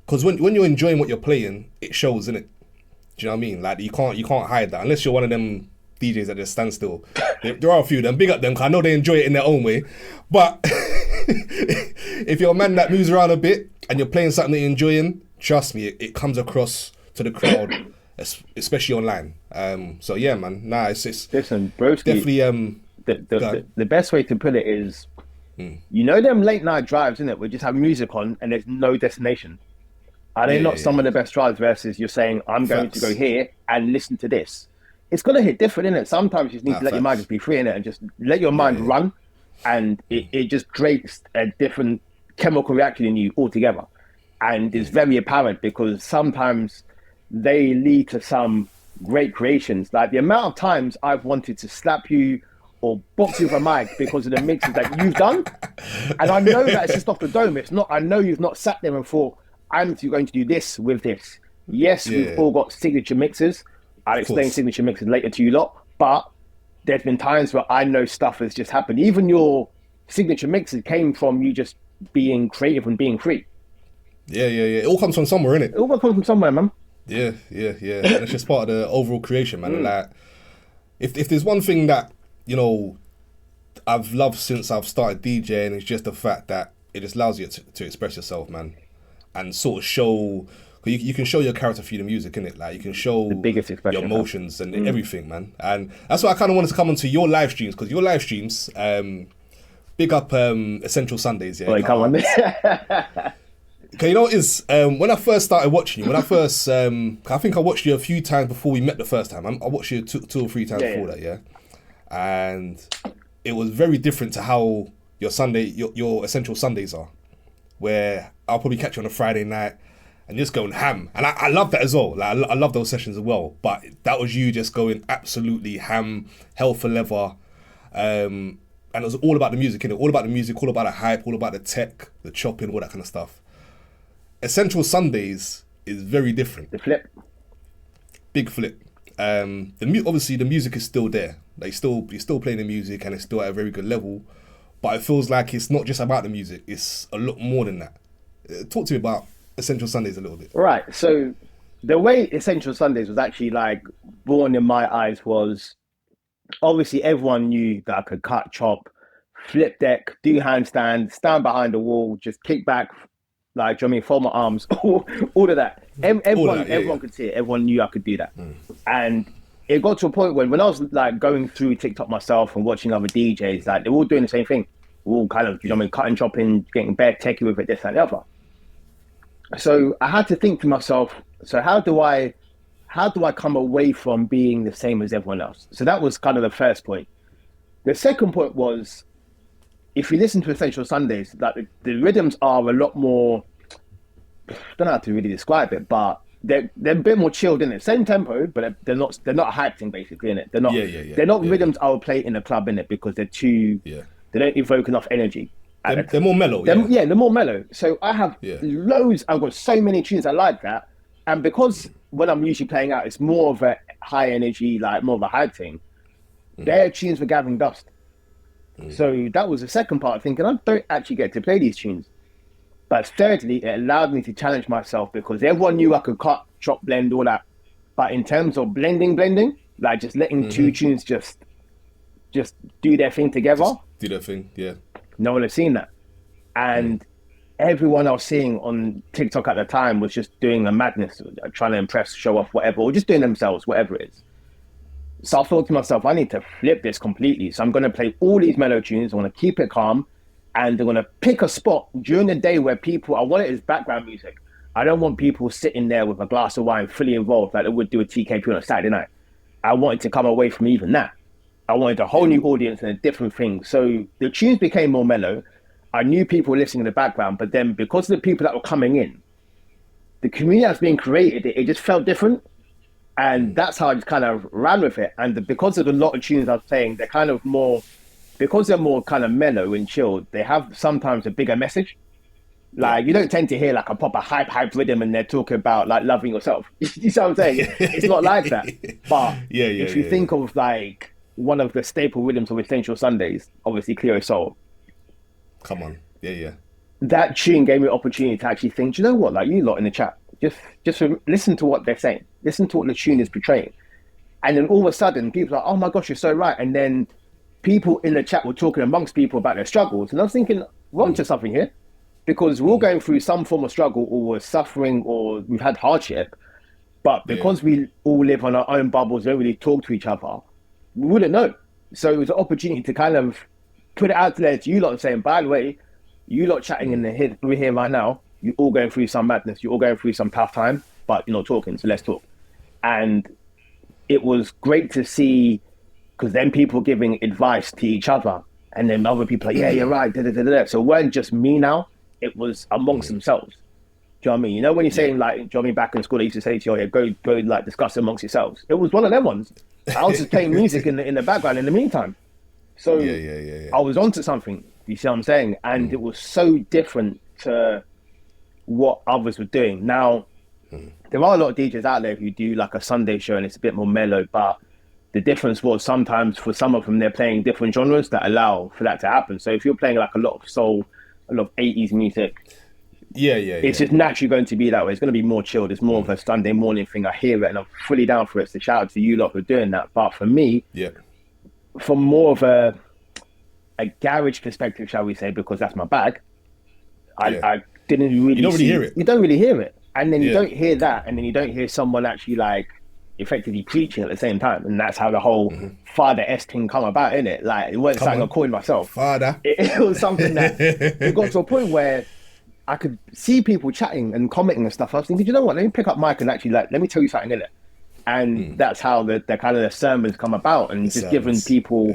because when you're enjoying what you're playing, it shows, innit? Do you know what I mean? Like you can't hide that unless you're one of them DJs that just stand still. There are a few of them. Big up them, because I know they enjoy it in their own way. But if you're a man that moves around a bit and you're playing something that you're enjoying, trust me, it comes across to the crowd, especially online. So yeah, man, nah, it's Listen, broski, definitely the best way to put it is, you know them late night drives, isn't it? We just have music on and there's no destination. Are they not some of the best drives versus you're saying, I'm going to go here and listen to this? It's going to hit different, innit? Sometimes you just need to let your mind just be free in it and just let your mind run, and it just creates a different chemical reaction in you altogether. And it's very apparent because sometimes they lead to some great creations. Like the amount of times I've wanted to slap you or box you with a mic because of the mixes that you've done. And I know that it's just off the dome. It's not, I know you've not sat there and thought, I'm going to do this with this. Yes, we've all got signature mixes. I'll explain signature mixes later to you lot. But there's been times where I know stuff has just happened. Even your signature mixes came from you just being creative and being free. Yeah. It all comes from somewhere, innit? It all comes from somewhere, man. Yeah. And it's just part of the overall creation, man. Like, if there's one thing that, you know, I've loved since I've started DJing, it's just the fact that it just allows you to express yourself, man. And sort of show, you can show your character through the music, innit? Like, you can show the biggest expression, your emotions and everything, man. And that's why I kind of wanted to come onto your live streams, because your live streams, big up Essential Sundays, yeah. Boy, come on. Okay, you know what it is? When I first started watching you, I think I watched you a few times before we met the first time. I watched you two or three times before that, yeah. And it was very different to how your Essential Sundays are, where I'll probably catch you on a Friday night and just going ham. And I love that as well. Like, I love those sessions as well. But that was you just going absolutely ham, hell for leather. And it was all about the music, innit? All about the music, all about the hype, all about the tech, the chopping, all that kind of stuff. Essential Sundays is very different. The flip. Big flip. Obviously the music is still there. Like, you're still playing the music and it's still at a very good level. But it feels like it's not just about the music. It's a lot more than that. Talk to me about Essential Sundays a little bit. Right. So the way Essential Sundays was actually like born in my eyes was, obviously everyone knew that I could cut, chop, flip deck, do handstand, stand behind the wall, just kick back, like, do you know what I mean, fold my arms, all of that. Everyone could see it. Everyone knew I could do that. And it got to a point when I was like going through TikTok myself and watching other DJs, like they're all doing the same thing. We're all kind of, you know what I mean, cutting, chopping, getting bare techie with it, this and the other. So I had to think to myself, so how do I come away from being the same as everyone else? So that was kind of the first point. The second point was, if you listen to Essential Sundays, like the rhythms are a lot more, I don't know how to really describe it, but they're a bit more chilled in it. Same tempo, but they're not a hype thing basically in it. They're not they're not rhythms I would play in a club in it, because they're too they don't evoke enough energy. They're more mellow. They're more mellow. So I have loads. I've got so many tunes I like that, and because when I'm usually playing out, it's more of a high energy, like more of a hype thing. Their tunes were gathering dust. So that was the second part, thinking I don't actually get to play these tunes. But thirdly, it allowed me to challenge myself, because everyone knew I could cut, chop, blend, all that. But in terms of blending, like just letting two tunes just do their thing together. Just do their thing, yeah. No one had seen that. And everyone I was seeing on TikTok at the time was just doing the madness, trying to impress, show off, whatever, or just doing themselves, whatever it is. So I thought to myself, I need to flip this completely. So I'm going to play all these mellow tunes. I'm going to keep it calm. And I'm going to pick a spot during the day where I want it as background music. I don't want people sitting there with a glass of wine fully involved like they would do a TKP on a Saturday night. I wanted to come away from even that. I wanted a whole new audience and a different thing. So the tunes became more mellow. I knew people were listening in the background, but then because of the people that were coming in, the community that's being created, it just felt different. And that's how I just kind of ran with it. And because of a lot of tunes I was playing, they're kind of more, because they're more kind of mellow and chilled, they have sometimes a bigger message. Like, you don't tend to hear like a proper hype rhythm and they're talking about like loving yourself. You see what I'm saying? It's not like that. But if you think of like one of the staple rhythms of Essential Sundays, obviously Cleo Soul. Come on. Yeah. That tune gave me an opportunity to actually think, do you know what? Like, you lot in the chat, just listen to what they're saying. Listen to what the tune is portraying. And then all of a sudden, people are like, oh my gosh, you're so right. And then people in the chat were talking amongst people about their struggles. And I was thinking, we're onto something here. because we're all going through some form of struggle, or we're suffering, or we've had hardship. But because we all live on our own bubbles, don't really talk to each other, we wouldn't know. So it was an opportunity to kind of put it out there to you lot, saying, by the way, you lot chatting in the head, we're here right now. You're all going through some madness. You're all going through some tough time, but you're not talking. So let's talk. And it was great to see, because then people giving advice to each other, and then other people like, yeah, you're right. Da, da, da, da. So it weren't just me now. It was amongst themselves. Do you know what I mean? You know, when you're saying, like, do you know what I mean, back in school, they used to say to you, oh, yeah, go, like, discuss it amongst yourselves. It was one of them ones. I was just playing music in the background in the meantime. So I was onto something, you see what I'm saying? And it was so different to what others were doing. Now, there are a lot of DJs out there who do, like, a Sunday show and it's a bit more mellow, but the difference was sometimes for some of them, they're playing different genres that allow for that to happen. So if you're playing, like, a lot of soul, a lot of 80s music, it's just naturally going to be that way. It's going to be more chilled. It's more of a Sunday morning thing. I hear it and I'm fully down for it. So shout out to you lot for doing that. But for me, from more of a garage perspective, shall we say, because that's my bag, I didn't really You don't really hear it. You don't really hear it. And then you don't hear that. And then you don't hear someone actually, like, effectively preaching at the same time. And that's how the whole Father S thing come about, innit? Like, it wasn't something I coined myself. Father. It was something that it got to a point where I could see people chatting and commenting and stuff. I was thinking, you know what? Let me pick up mic and actually, like, let me tell you something, innit? And that's how the kind of the sermons come about, and just giving people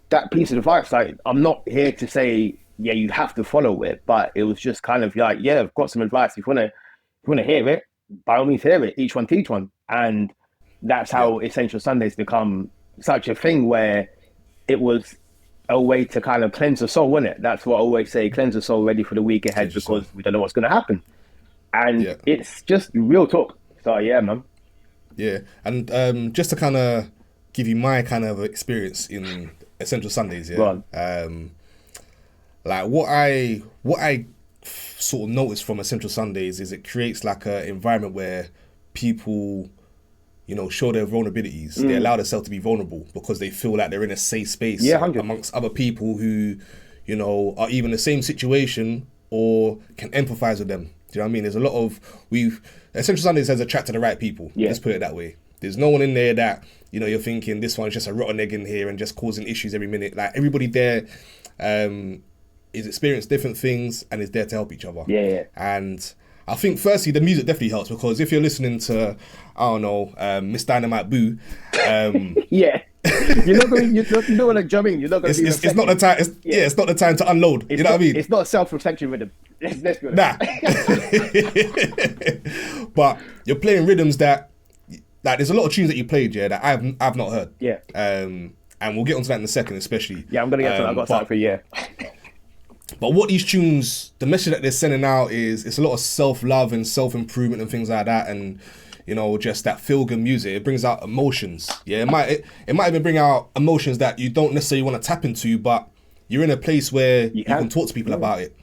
that piece of advice. Like, I'm not here to say, yeah, you have to follow it, but it was just kind of like, yeah, I've got some advice. If you wanna hear it, by all means hear it. Each one teach one. And that's how Essential Sundays become such a thing, where it was a way to kind of cleanse the soul, wasn't it? That's what I always say, cleanse the soul, ready for the week ahead, because we don't know what's going to happen. And it's just real talk. So yeah, man. Yeah, and just to kind of give you my kind of experience in Essential Sundays, like what I sort of noticed from Essential Sundays is it creates like an environment where people, you know, show their vulnerabilities. They allow themselves to be vulnerable because they feel like they're in a safe space amongst other people who, you know, are even in the same situation or can empathize with them. Do you know what I mean? There's a lot of, Essential Sundays has attracted the right people. Let's put it that way. There's no one in there that, you know, you're thinking this one's just a rotten egg in here and just causing issues every minute. Like, everybody there is experiencing different things and is there to help each other. And I think firstly the music definitely helps, because if you're listening to, I don't know, Miss Dynamite Boo, you're not going. You don't want to jump in. You're not going to. It's not the time. It's not the time to unload. You know what I mean? It's not a self-reflection rhythm. Let's go. Nah. But you're playing rhythms that, like, there's a lot of tunes that you played, that I've not heard. And we'll get onto that in a second, especially. I'm gonna get to that. I've got something for you. But what these tunes, the message that they're sending out is, it's a lot of self-love and self-improvement and things like that, and, you know, just that feel-good music. It brings out emotions. It might even bring out emotions that you don't necessarily want to tap into, but you're in a place where you can talk to people about it.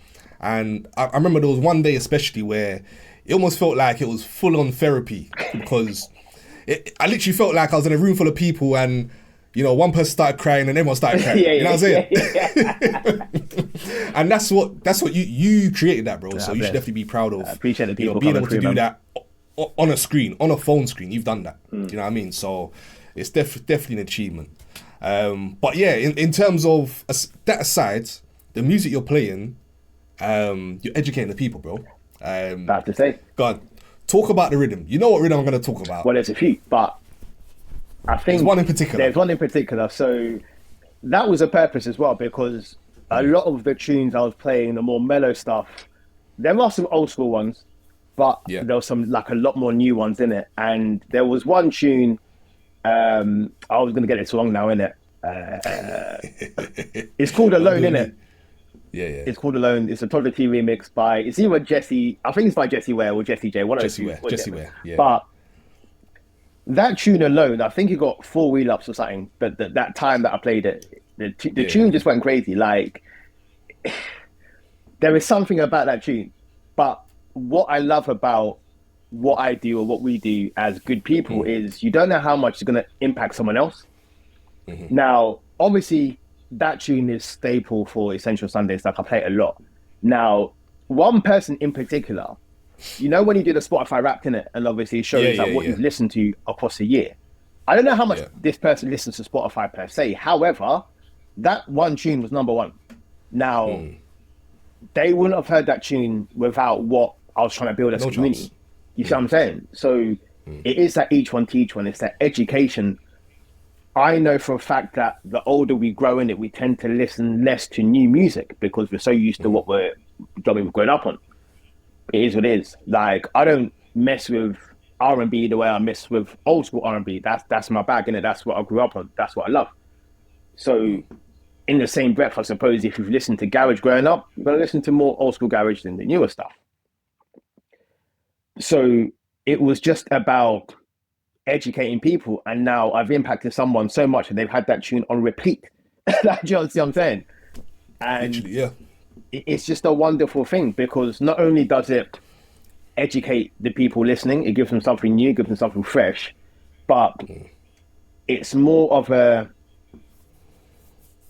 And I remember there was one day especially where it almost felt like it was full-on therapy, because I literally felt like I was in a room full of people and, you know, one person started crying and everyone started crying. You know what I'm saying? And that's what you created that, bro. So you should definitely be proud of. I appreciate the people, you know, being able to do that on a screen, on a phone screen. You've done that. Do you know what I mean? So it's definitely an achievement. But yeah, in terms of that aside, the music you're playing, you're educating the people, bro. I have to say. Go on. Talk about the rhythm. You know what rhythm I'm going to talk about? Well, there's a few, but I think there's one in particular. There's one in particular. So that was a purpose as well, because a lot of the tunes I was playing, the more mellow stuff, there are some old school ones, but there was some, like, a lot more new ones in it. And there was one tune, I was going to get it wrong now, innit? It's called Alone, innit? Yeah. It's called Alone. It's a Toddler T remix by, it's either Jesse, I think it's by Jesse Ware or Jesse J. One of those two. Jesse Ware, yeah. But that tune alone, I think it got 4 relapse or something. But that time that I played it, the tune just went crazy. Like, there is something about that tune. But what I love about what I do or what we do as good people is you don't know how much it's going to impact someone else. Now, obviously, that tune is staple for Essential Sundays. Like, I play it a lot. Now, one person in particular, you know, when you do the Spotify Wrapped in it, and obviously it shows like what you've listened to across a year. I don't know how much this person listens to Spotify per se. However, that one tune was number one. Now, they wouldn't have heard that tune without what I was trying to build as a community. Chance. You see what I'm saying? So it is that each one teach one. It's that education. I know for a fact that the older we grow in it, we tend to listen less to new music because we're so used to what we've grown up on. It is what it is. Like, I don't mess with R&B the way I mess with old school R&B. That's my bag, innit? That's what I grew up on. That's what I love. So in the same breath, I suppose if you've listened to garage growing up, you're going to listen to more old school garage than the newer stuff. So it was just about educating people, and now I've impacted someone so much and they've had that tune on repeat. Like, do you see what I'm saying? And literally, yeah. It's just a wonderful thing because not only does it educate the people listening, it gives them something new, gives them something fresh, but it's more of an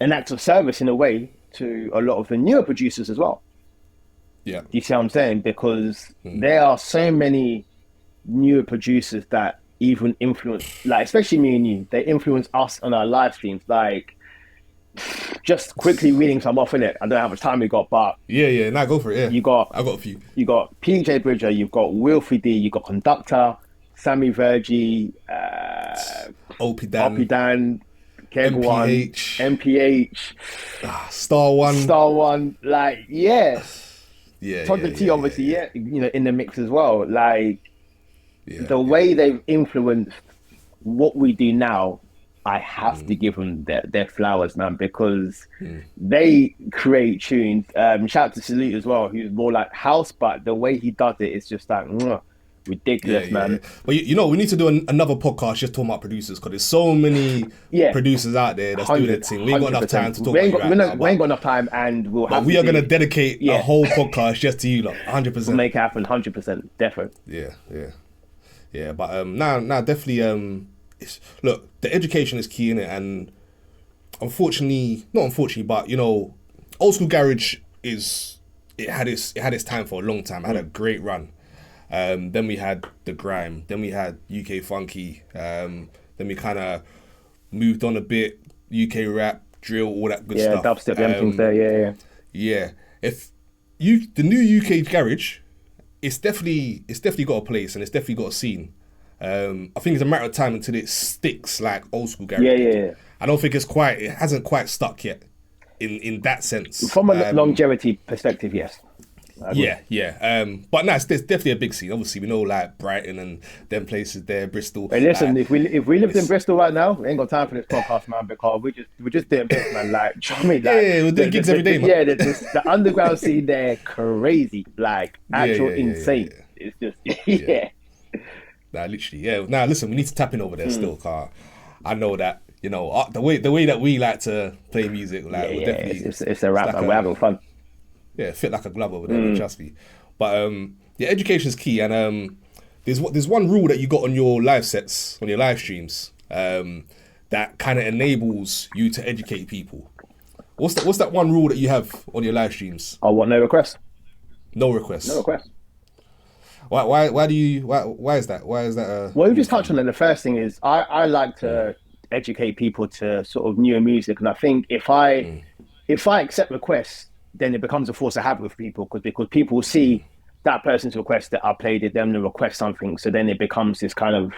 act of service in a way to a lot of the newer producers as well. Yeah. You see what I'm saying? Because there are so many newer producers that even influence, like, especially me and you, they influence us on our live streams. Like, just quickly reading some off in it. I don't know how much time we got, but Nah, go for it. Yeah, I got a few. You got PJ Bridger, you've got Wilfie D, you got Conductor, Sammy Vergi, Opie Dan, Keg1, MPH, Star One, like Todd the T, obviously, you know, in the mix as well. Like the way they've influenced what we do now, I have to give them their flowers, man, because they create tunes. Shout out to Salute as well, who's more like house, but the way he does it is just like ridiculous, man. Yeah. But you know, we need to do another podcast just talking about producers, because there's so many producers out there that's doing their thing. We ain't got enough time to talk about you right now. We ain't got enough time, and we are going to dedicate a whole podcast just to you, like 100%. We'll make it happen, 100%, definitely. Yeah. But now, definitely. Look, the education is key in it, and not unfortunately, but you know, old school garage had its time for a long time. It had a great run. Then we had the grime. Then we had UK funky. Then we kind of moved on a bit. UK rap, drill, all that good stuff. Yeah, dubstep, everything's there. Yeah. If the new UK garage, it's definitely got a place, and it's definitely got a scene. I think it's a matter of time until it sticks like old school garage. Yeah. I don't think it hasn't quite stuck yet in that sense. From a longevity perspective, yes. Yeah. But no, there's definitely a big scene. Obviously, we know like Brighton and them places there, Bristol. Hey, listen, if we lived in Bristol right now, we ain't got time for this podcast, man, because we're just doing this, man. Like, do you know what I mean? Like, we're doing gigs every day, man. The underground scene there, crazy, like actual insane. It's just Nah, literally, Now, listen, we need to tap in over there still, car. I know that, you know, the way that we like to play music, like, we're definitely it's a rap, and we're having fun. Yeah, fit like a glove over there, trust me. But education is key, and there's one rule that you got on your live sets, on your live streams, that kind of enables you to educate people. What's that one rule that you have on your live streams? Oh, what? No requests. No requests. No requests. Why is that? Why is that? Well, you just touched on it. The first thing is I like to educate people to sort of newer music, and I think if I accept requests, then it becomes a force of habit with people, because people will see that person's request that I played it, them to request something, so then it becomes this kind of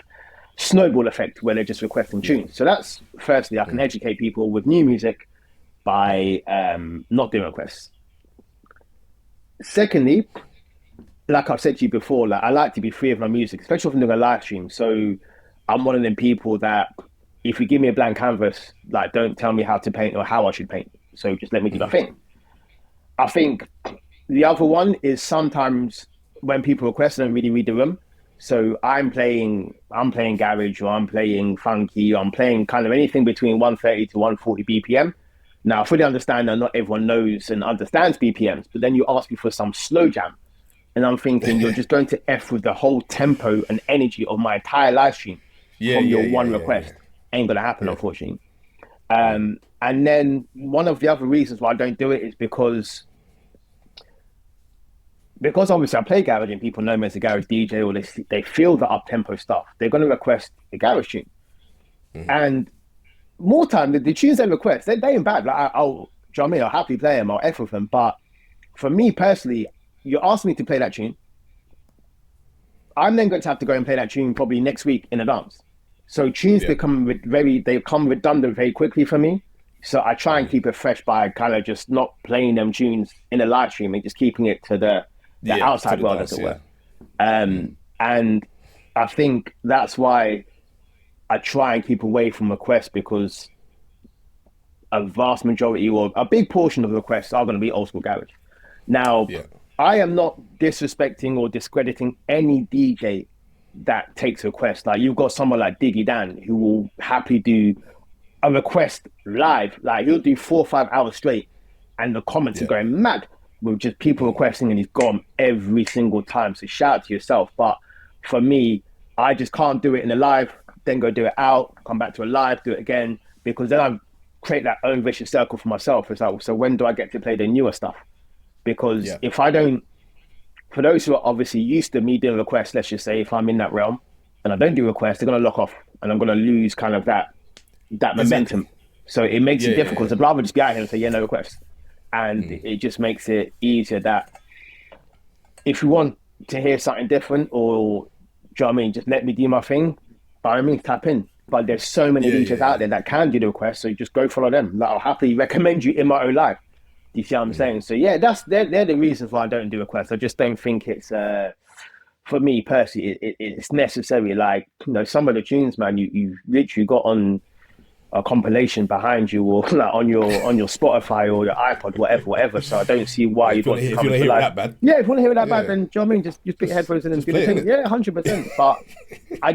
snowball effect where they're just requesting tunes. So that's firstly, I can educate people with new music by not doing requests. Secondly, like I've said to you before, like I like to be free of my music, especially if I'm doing a live stream. So I'm one of them people that if you give me a blank canvas, like don't tell me how to paint or how I should paint. So just let me do my thing. I think the other one is sometimes when people request, I don't really read the room. So I'm playing garage, or I'm playing funky, or I'm playing kind of anything between 130 to 140 BPM. Now I fully understand that not everyone knows and understands BPMs, but then you ask me for some slow jam. And I'm thinking you're just going to F with the whole tempo and energy of my entire live stream from your one request. Ain't going to happen, unfortunately. And then one of the other reasons why I don't do it is because because obviously I play garage and people know me as a garage DJ, or they feel the up tempo stuff, they're going to request a garage tune. And more time, the tunes they request, they ain't bad. Like I'll, do you know what I mean? I'll happily play them, I'll F with them. But for me personally, you're asking me to play that tune. I'm then going to have to go and play that tune probably next week in advance. So tunes they come redundant very quickly for me. So I try and keep it fresh by kind of just not playing them tunes in a live stream and just keeping it to the outside world, as it were. And I think that's why I try and keep away from requests, because a vast majority or a big portion of the requests are going to be old school garage. Now, I am not disrespecting or discrediting any DJ that takes a request. Like you've got someone like Diggy Dan who will happily do a request live. Like he'll do 4 or 5 hours straight, and the comments are going mad with just people requesting, and he's gone every single time. So shout out to yourself. But for me, I just can't do it in a live, then go do it out, come back to a live, do it again, because then I create that own vicious circle for myself. It's like, so when do I get to play the newer stuff? Because if I don't, for those who are obviously used to me doing requests, let's just say if I'm in that realm and I don't do requests, they're going to lock off and I'm going to lose kind of that momentum. So it makes it difficult. So I'd rather just be out here and say, no requests. And it just makes it easier that if you want to hear something different, or, do you know what I mean, just let me do my thing, by all means, tap in. But there's so many DJs out there that can do the requests, so you just go follow them. Like, I'll happily recommend you in my own life. Do you see what I'm saying? So yeah, they're the reasons why I don't do requests. I just don't think it's for me personally it's necessary. Like, you know, some of the tunes, man, you literally got on a compilation behind you, or like on your Spotify or your iPod, whatever. So I don't see why you'd want to come to hear like, that bad. Yeah, if you want to hear it that bad, then do you know what I mean? Just put your headphones in and do the thing. Yeah, 100%. But I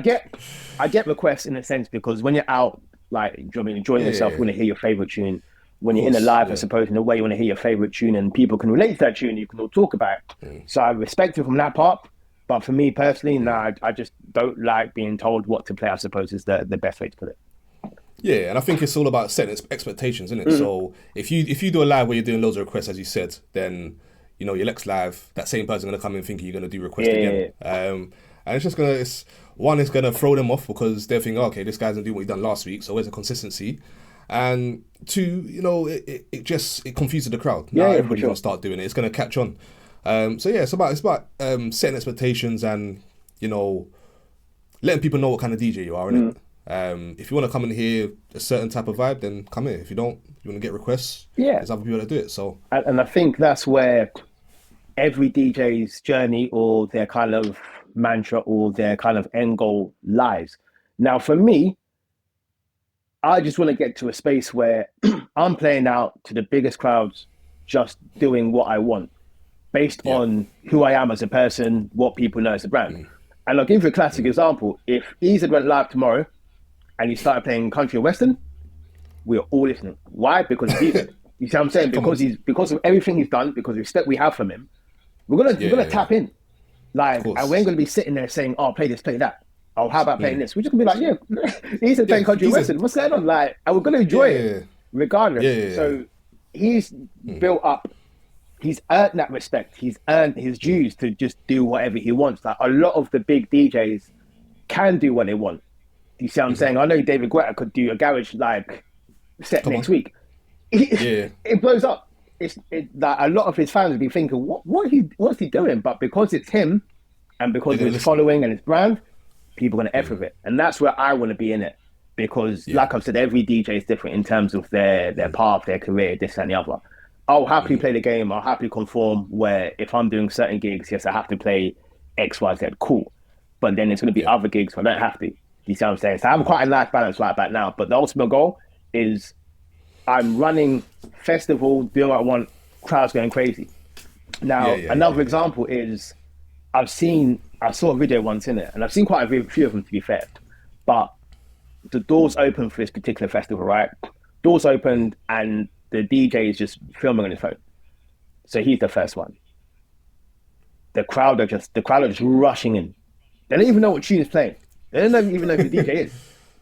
get requests in a sense, because when you're out, like, do you know what I mean, enjoying yourself, you want to hear your favorite tune. When you're in a live, I suppose, in a way, you want to hear your favorite tune and people can relate to that tune, you can all talk about it. So I respect it from that part. But for me personally, I just don't like being told what to play, I suppose, is the best way to put it. Yeah, and I think it's all about setting expectations, isn't it? So if you do a live where you're doing loads of requests, as you said, then, you know, your next live, that same person's going to come in thinking you're going to do requests again. And it's just going to, it's going to throw them off, because they're thinking, okay, this guy's going to do what he done last week, so where's the consistency? And 2, you know, it confuses the crowd. Now everybody's going to start doing it. It's going to catch on. So yeah, it's about setting expectations and, you know, letting people know what kind of DJ you are, innit? If you want to come and hear a certain type of vibe, then come here. If you don't, you want to get requests, there's other people that do it. So, and I think that's where every DJ's journey, or their kind of mantra, or their kind of end goal lies. Now, for me, I just want to get to a space where I'm playing out to the biggest crowds, just doing what I want, based on who I am as a person, what people know as a brand. And I'll give you a classic example. If Easy went live tomorrow and he started playing country and western, we're all listening. Why? Because he's Easy. You see what I'm saying? Because of everything he's done, because of the respect we have from him, we're gonna tap in. Like, and we ain't gonna be sitting there saying, "Oh, play this, play that." Oh, how about playing this? We're just gonna be like, he's playing country western. What's going on? Like, and we're gonna enjoy it regardless. So he's built up. He's earned that respect. He's earned his dues to just do whatever he wants. Like, a lot of the big DJs can do what they want. Do you see what I'm saying? I know David Guetta could do a garage like set next week. It blows up. It's like a lot of his fans would be thinking, what's he doing? But because it's him, and because of his following and his brand, people are going to F with it. And that's where I want to be in it. Because like I've said, every DJ is different in terms of their path, their career, this and the other. I'll happily play the game. I'll happily conform, where if I'm doing certain gigs, yes, I have to play X, Y, Z, cool. But then there's going to be other gigs where I don't have to. You see what I'm saying? So I'm quite a nice balance right about now. But the ultimate goal is I'm running festival, doing what I want, crowds going crazy. Now, another example is I saw a video once in it, and I've seen quite a few of them, to be fair. But the doors opened for this particular festival, right? Doors opened, and the DJ is just filming on his phone. So he's the first one. The crowd are just rushing in. They don't even know what tune is playing. They don't even know who the DJ is.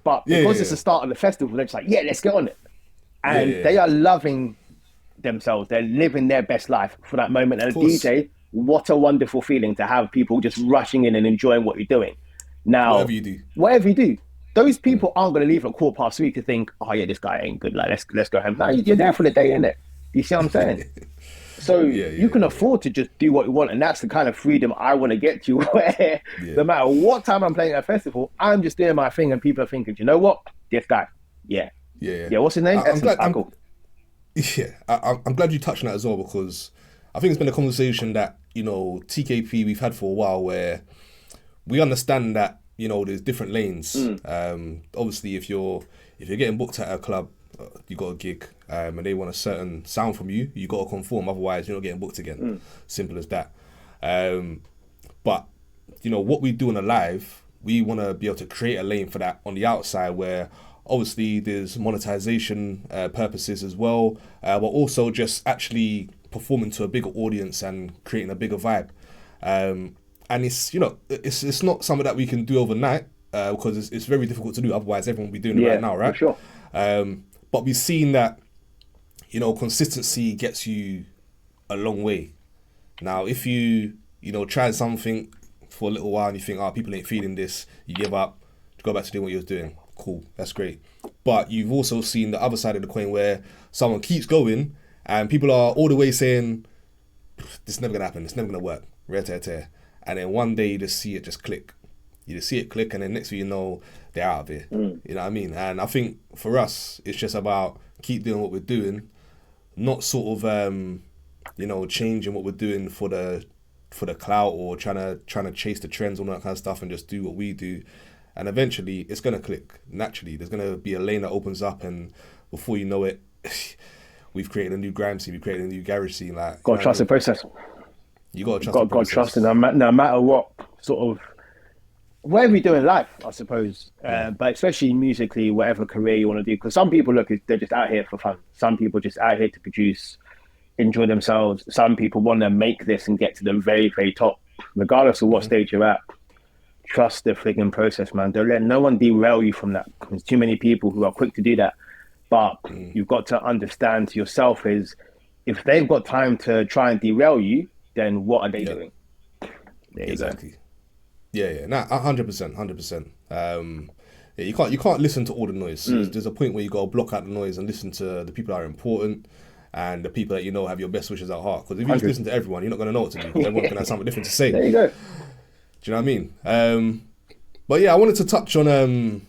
But because it's the start of the festival, they're just like, let's get on it. And they are loving themselves. They're living their best life for that moment. And the DJ what a wonderful feeling to have people just rushing in and enjoying what you're doing. Now, whatever you do, those people aren't going to leave at 3:15 to think, oh yeah, this guy ain't good. Like let's go home. No, you're there for the day, innit? You see what I'm saying? So you can afford to just do what you want, and that's the kind of freedom I want to get to, where no matter what time I'm playing at a festival, I'm just doing my thing, and people are thinking, you know what, this guy, yeah. What's his name? I'm glad you touched on that as well, because I think it's been a conversation that, you know, TKP we've had for a while, where we understand that, you know, there's different lanes. Obviously, if you're getting booked at a club, you got a gig, and they want a certain sound from you, you got to conform. Otherwise, you're not getting booked again. Simple as that. But you know what we do on a live, we want to be able to create a lane for that on the outside, where obviously there's monetization purposes as well, but also just actually performing to a bigger audience and creating a bigger vibe. And it's, you know, it's not something that we can do overnight, because it's very difficult to do. Otherwise, everyone will be doing it right now, right? For sure. But we've seen that, you know, consistency gets you a long way. Now, if you try something for a little while and you think, people ain't feeling this, you give up, go back to doing what you're doing. Cool, that's great. But you've also seen the other side of the coin, where someone keeps going and people are all the way saying, this is never gonna happen, it's never gonna work, and then one day you just see it just click. You just see it click, and then next thing you know, they're out of it. You know what I mean? And I think for us, it's just about keep doing what we're doing, not sort of changing what we're doing for the clout, or trying to chase the trends, all that kind of stuff, and just do what we do. And eventually, it's gonna click naturally. There's gonna be a lane that opens up, and before you know it, we've created a new grime scene, we've created a new garage scene. Like, gotta trust the process. You gotta trust the process. Gotta trust it, no matter what sort of whatever you do in life, I suppose. But especially musically, whatever career you want to do, because some people they're just out here for fun. Some people just out here to produce, enjoy themselves. Some people want to make this and get to the very, very top, regardless of what stage you're at. Trust the frigging process, man. Don't let no one derail you from that. There's too many people who are quick to do that. But you've got to understand to yourself is, if they've got time to try and derail you, then what are they doing? Exactly. Yeah, 100%. You can't listen to all the noise. There's a point where you got to block out the noise and listen to the people that are important and the people that you know have your best wishes at heart. Because if you just listen to everyone, you're not going to know what to do. Everyone's going to have something different to say. There you go. Do you know what I mean? But yeah, I wanted to touch on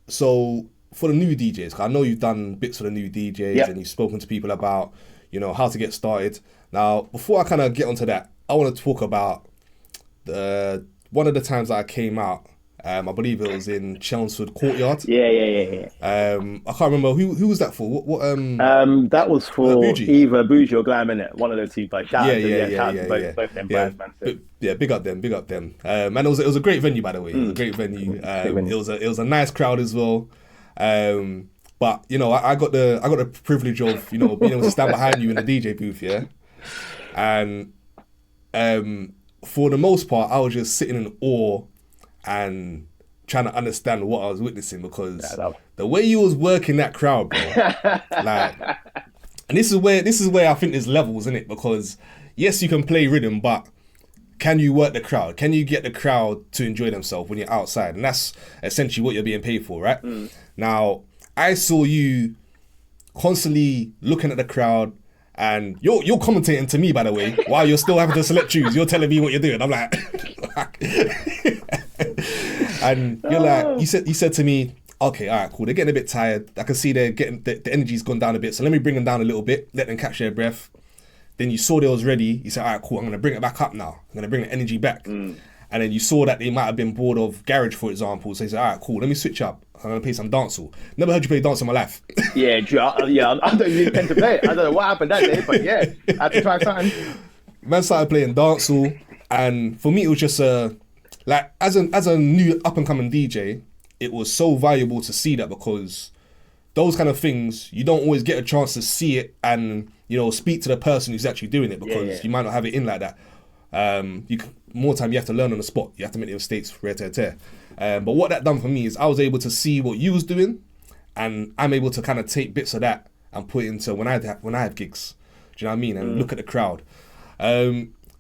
so for the new DJs, 'cause I know you've done bits for the new DJs and you've spoken to people about, you know, how to get started. Now, before I kind of get onto that, I want to talk about one of the times that I came out. I believe it was in Chelmsford Courtyard. Yeah. I can't remember who was that for. What that was for either Bougie or Glam, innit? One of those two. But both them brands, man. Yeah, big up them. And it was a great venue, by the way. It was a great venue. It was a nice crowd as well. But you know, I got the privilege of, you know, being able to stand behind you in the DJ booth, yeah. And for the most part, I was just sitting in awe and trying to understand what I was witnessing, because the way you was working that crowd, bro, like, and this is where I think there's levels in it, because yes, you can play rhythm, but can you work the crowd? Can you get the crowd to enjoy themselves when you're outside? And that's essentially what you're being paid for, right? Now, I saw you constantly looking at the crowd, and you're commentating to me, by the way, while you're still having to select tunes. You're telling me what you're doing. I'm like, and you're like, you said to me, okay, all right, cool. They're getting a bit tired. I can see they're getting the energy's gone down a bit. So let me bring them down a little bit. Let them catch their breath. Then you saw they was ready. You said, all right, cool. I'm gonna bring it back up now. I'm gonna bring the energy back. And then you saw that they might have been bored of garage, for example. So you said, all right, cool. Let me switch up. I'm gonna play some dancehall. Never heard you play dance in my life. I don't even intend to play it. I don't know what happened that day, but yeah, I had to try something. Man started playing dancehall, and for me, it was just like as a new up and coming DJ, it was so valuable to see that, because those kind of things you don't always get a chance to see it and, you know, speak to the person who's actually doing it, because you might not have it in like that. More time you have to learn on the spot. You have to make the mistakes. But what that done for me is I was able to see what you was doing, and I'm able to kind of take bits of that and put it into when I have gigs. Do you know what I mean? And look at the crowd.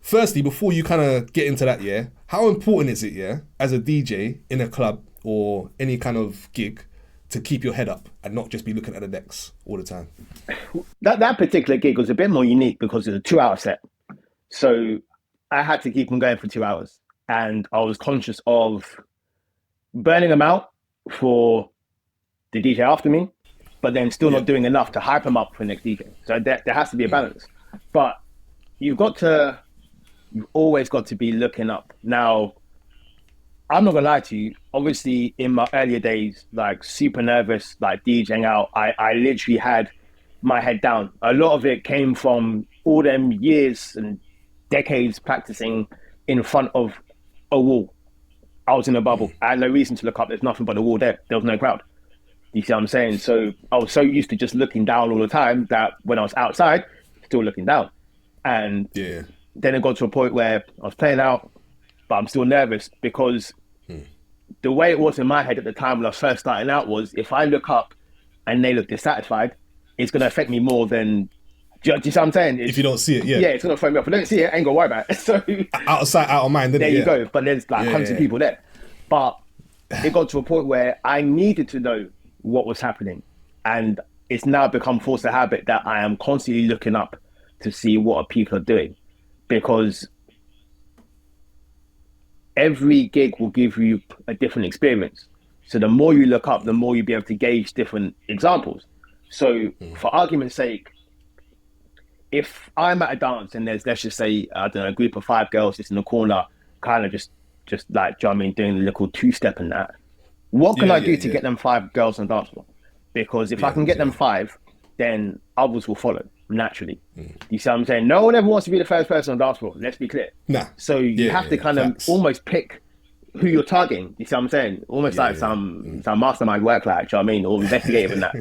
Firstly, before you kind of get into that, yeah, how important is it, yeah, as a DJ in a club or any kind of gig to keep your head up and not just be looking at the decks all the time? That particular gig was a bit more unique because it was a 2 hour set. So I had to keep them going for 2 hours. And I was conscious of burning them out for the DJ after me, but then still not doing enough to hype them up for the next DJ. So there has to be a balance. But you've always got to be looking up. Now, I'm not gonna lie to you. Obviously, in my earlier days, like super nervous, like DJing out, I literally had my head down. A lot of it came from all them years and decades practicing in front of a wall. I was in a bubble. I had no reason to look up. There's nothing but a wall there. There was no crowd. You see what I'm saying? So I was so used to just looking down all the time that when I was outside, still looking down. And then it got to a point where I was playing out, but I'm still nervous because the way it was in my head at the time when I was first starting out was if I look up and they look dissatisfied, it's going to affect me more than, do you see what I'm saying? If you don't see it, yeah, it's going to throw me off. If I don't see it, I ain't going to worry about it. So out of sight, out of mind. There you go. But there's like hundreds of people there. But it got to a point where I needed to know what was happening. And it's now become force of habit that I am constantly looking up to see what people are doing. Because every gig will give you a different experience. So the more you look up, the more you'll be able to gauge different examples. So for argument's sake, if I'm at a dance and there's, let's just say, I don't know, a group of 5 girls just in the corner, kind of just like, do you know what I mean, doing the little 2-step and that, what can I do to get them 5 girls on the dance floor? Because if I can get them 5, then others will follow naturally. You see what I'm saying? No one ever wants to be the first person on the dance floor. Let's be clear. Nah. So you have to kind of almost pick who you're targeting. You see what I'm saying? Almost like some mastermind work, like, do you know what I mean? Or investigative and that.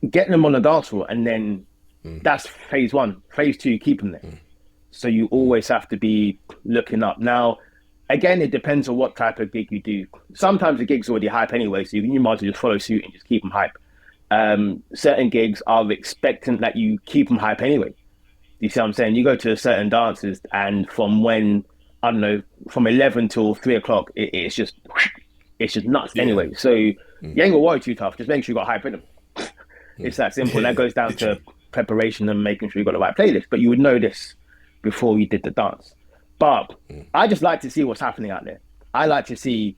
Getting them on the dance floor, and then that's phase 1. Phase 2, keep them there. So you always have to be looking up. Now, again, it depends on what type of gig you do. Sometimes the gig's already hype anyway, so you might as well just follow suit and just keep them hype. Certain gigs are expectant that you keep them hype anyway. You see what I'm saying? You go to certain dances, and from when, I don't know, from 11 till 3 o'clock, it's just nuts anyway. So you ain't gonna worry too tough. Just make sure you got hype in them. It's that simple. That goes down to preparation and making sure you got the right playlist. But you would know this before you did the dance. But I just like to see what's happening out there. I like to see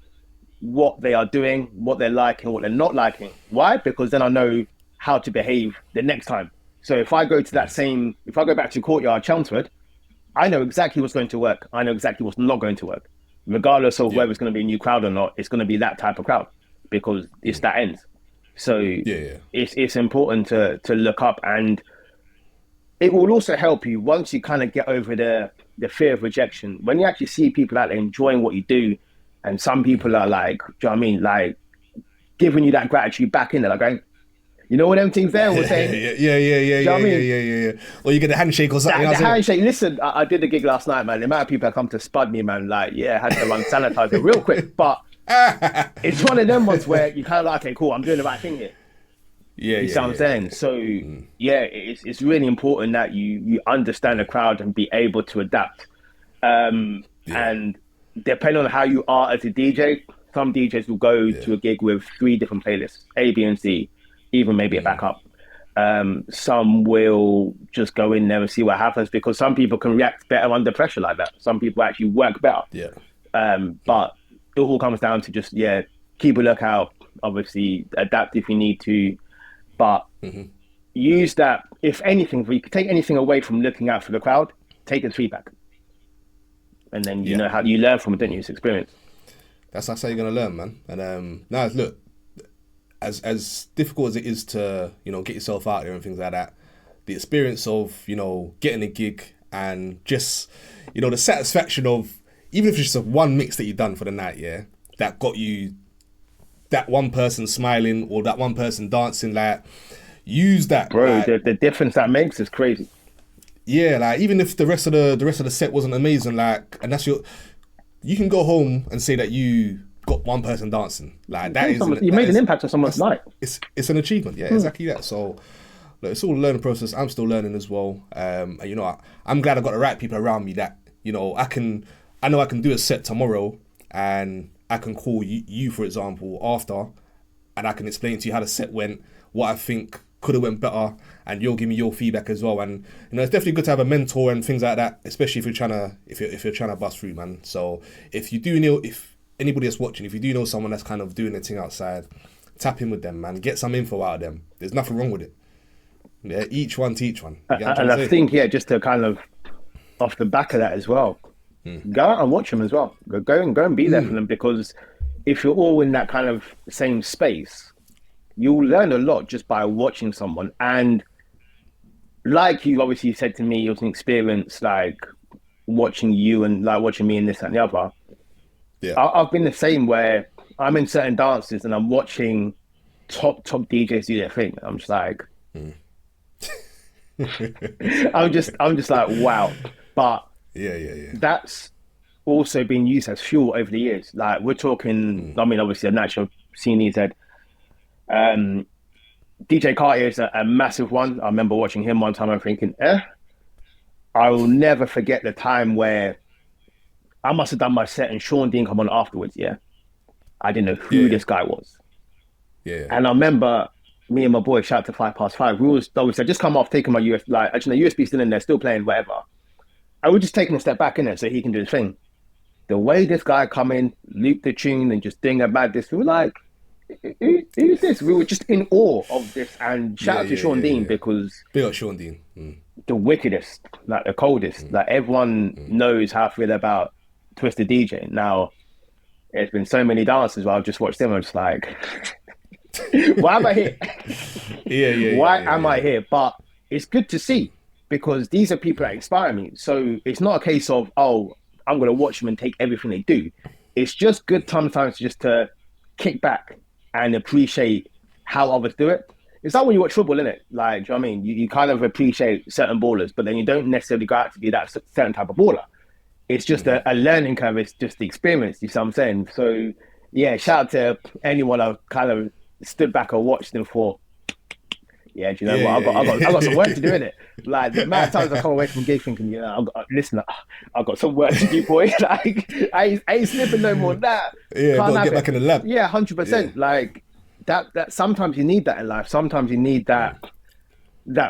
what they are doing, what they're liking, what they're not liking. Why? Because then I know how to behave the next time. So if I go to if I go back to Courtyard, Chelmsford, I know exactly what's going to work. I know exactly what's not going to work. Regardless of whether it's going to be a new crowd or not, it's going to be that type of crowd because it's that end. So it's important to look up, and it will also help you once you kind of get over the fear of rejection. When you actually see people out there enjoying what you do, and some people are like, do you know what I mean? Like giving you that gratitude back in there, like going, you know what them teams there were saying? Yeah. Or you get a handshake or something. The handshake. Listen, I did a gig last night, man. The amount of people that come to spud me, man, like, I had to run sanitizer real quick. But it's one of them ones where you kind of like, okay, cool, I'm doing the right thing here. You see what I'm saying? So, it's really important that you understand the crowd and be able to adapt. And depending on how you are as a DJ, some DJs will go to a gig with 3 different playlists, A, B, and C, even maybe a backup. Some will just go in there and see what happens, because some people can react better under pressure like that. Some people actually work better. But it all comes down to just, keep a lookout, obviously adapt if you need to, but use that, if anything, if you could take anything away from looking out for the crowd, take the feedback. And then you know how you learn from it, don't you? It's experience. That's how you're going to learn, man. And now, look, as difficult as it is to, get yourself out there and things like that, the experience of, getting a gig and just, the satisfaction of, even if it's just one mix that you've done for the night, that got you that one person smiling or that one person dancing, like, use that. Bro, like, the difference that makes is crazy. Yeah, like, even if the rest of the set wasn't amazing, like, and you can go home and say that you got one person dancing. Like, that is, you made an impact on someone's night. It's an achievement, exactly that. So look, it's all a learning process. I'm still learning as well. And you know, I'm glad I got the right people around me that, you know, I know I can do a set tomorrow and I can call you for example, after, and I can explain to you how the set went, what I think could have went better, and you'll give me your feedback as well. And you know, it's definitely good to have a mentor and things like that, especially if you're trying to bust through, man. So if anybody that's watching, if you do know someone that's kind of doing their thing outside, tap in with them, man. Get some info out of them. There's nothing wrong with it. Yeah, each one teach one. And I think, just to kind of off the back of that as well, go out and watch them as well. Go and be there for them, because if you're all in that kind of same space, you'll learn a lot just by watching someone. And like you obviously said to me, it was an experience like watching you and like watching me and this and the other. Yeah, I've been the same, where I'm in certain dances and I'm watching top DJs do their thing. I'm just like, I'm just like, wow. But yeah. That's also been used as fuel over the years. Like we're talking, I mean, obviously a natural scene said, DJ Cartier is a massive one. I remember watching him one time and thinking, I will never forget the time where I must have done my set and Sean Dean come on afterwards. Yeah. I didn't know who this guy was. Yeah. And I remember me and my boy, shout out to 5 past 5, we always said, just come off, taking my USB, like, actually, the USB still in there, still playing, whatever. And we're just taking a step back in it so he can do his thing. The way this guy come in, loop the tune and just ding about this, we were like, who's this? We were just in awe of this. And shout out to Sean Dean, because big up Sean Dean. The wickedest, like the coldest, like everyone knows how I feel about Twisted DJ. Now, there's been so many dances where I've just watched them and I'm just like, why am I here? Why am I here? But it's good to see, because these are people that inspire me. So it's not a case of, oh, I'm going to watch them and take everything they do. It's just good sometimes just to kick back and appreciate how others do it. It's like when you watch football, innit? Like, do you know what I mean? You kind of appreciate certain ballers, but then you don't necessarily go out to be that certain type of baller. It's just a learning curve. It's just the experience. You see what I'm saying? So, yeah, shout out to anyone I've kind of stood back and watched them for. Yeah, do you know what? I got some work to do in it. Like the amount of times I come away from gigs thinking, listen, I've got some work to do, boy. Like I ain't slipping no more than that. Yeah, gotta get back in the lab. Yeah, 100%. Like that. Sometimes you need that in life. Sometimes you need that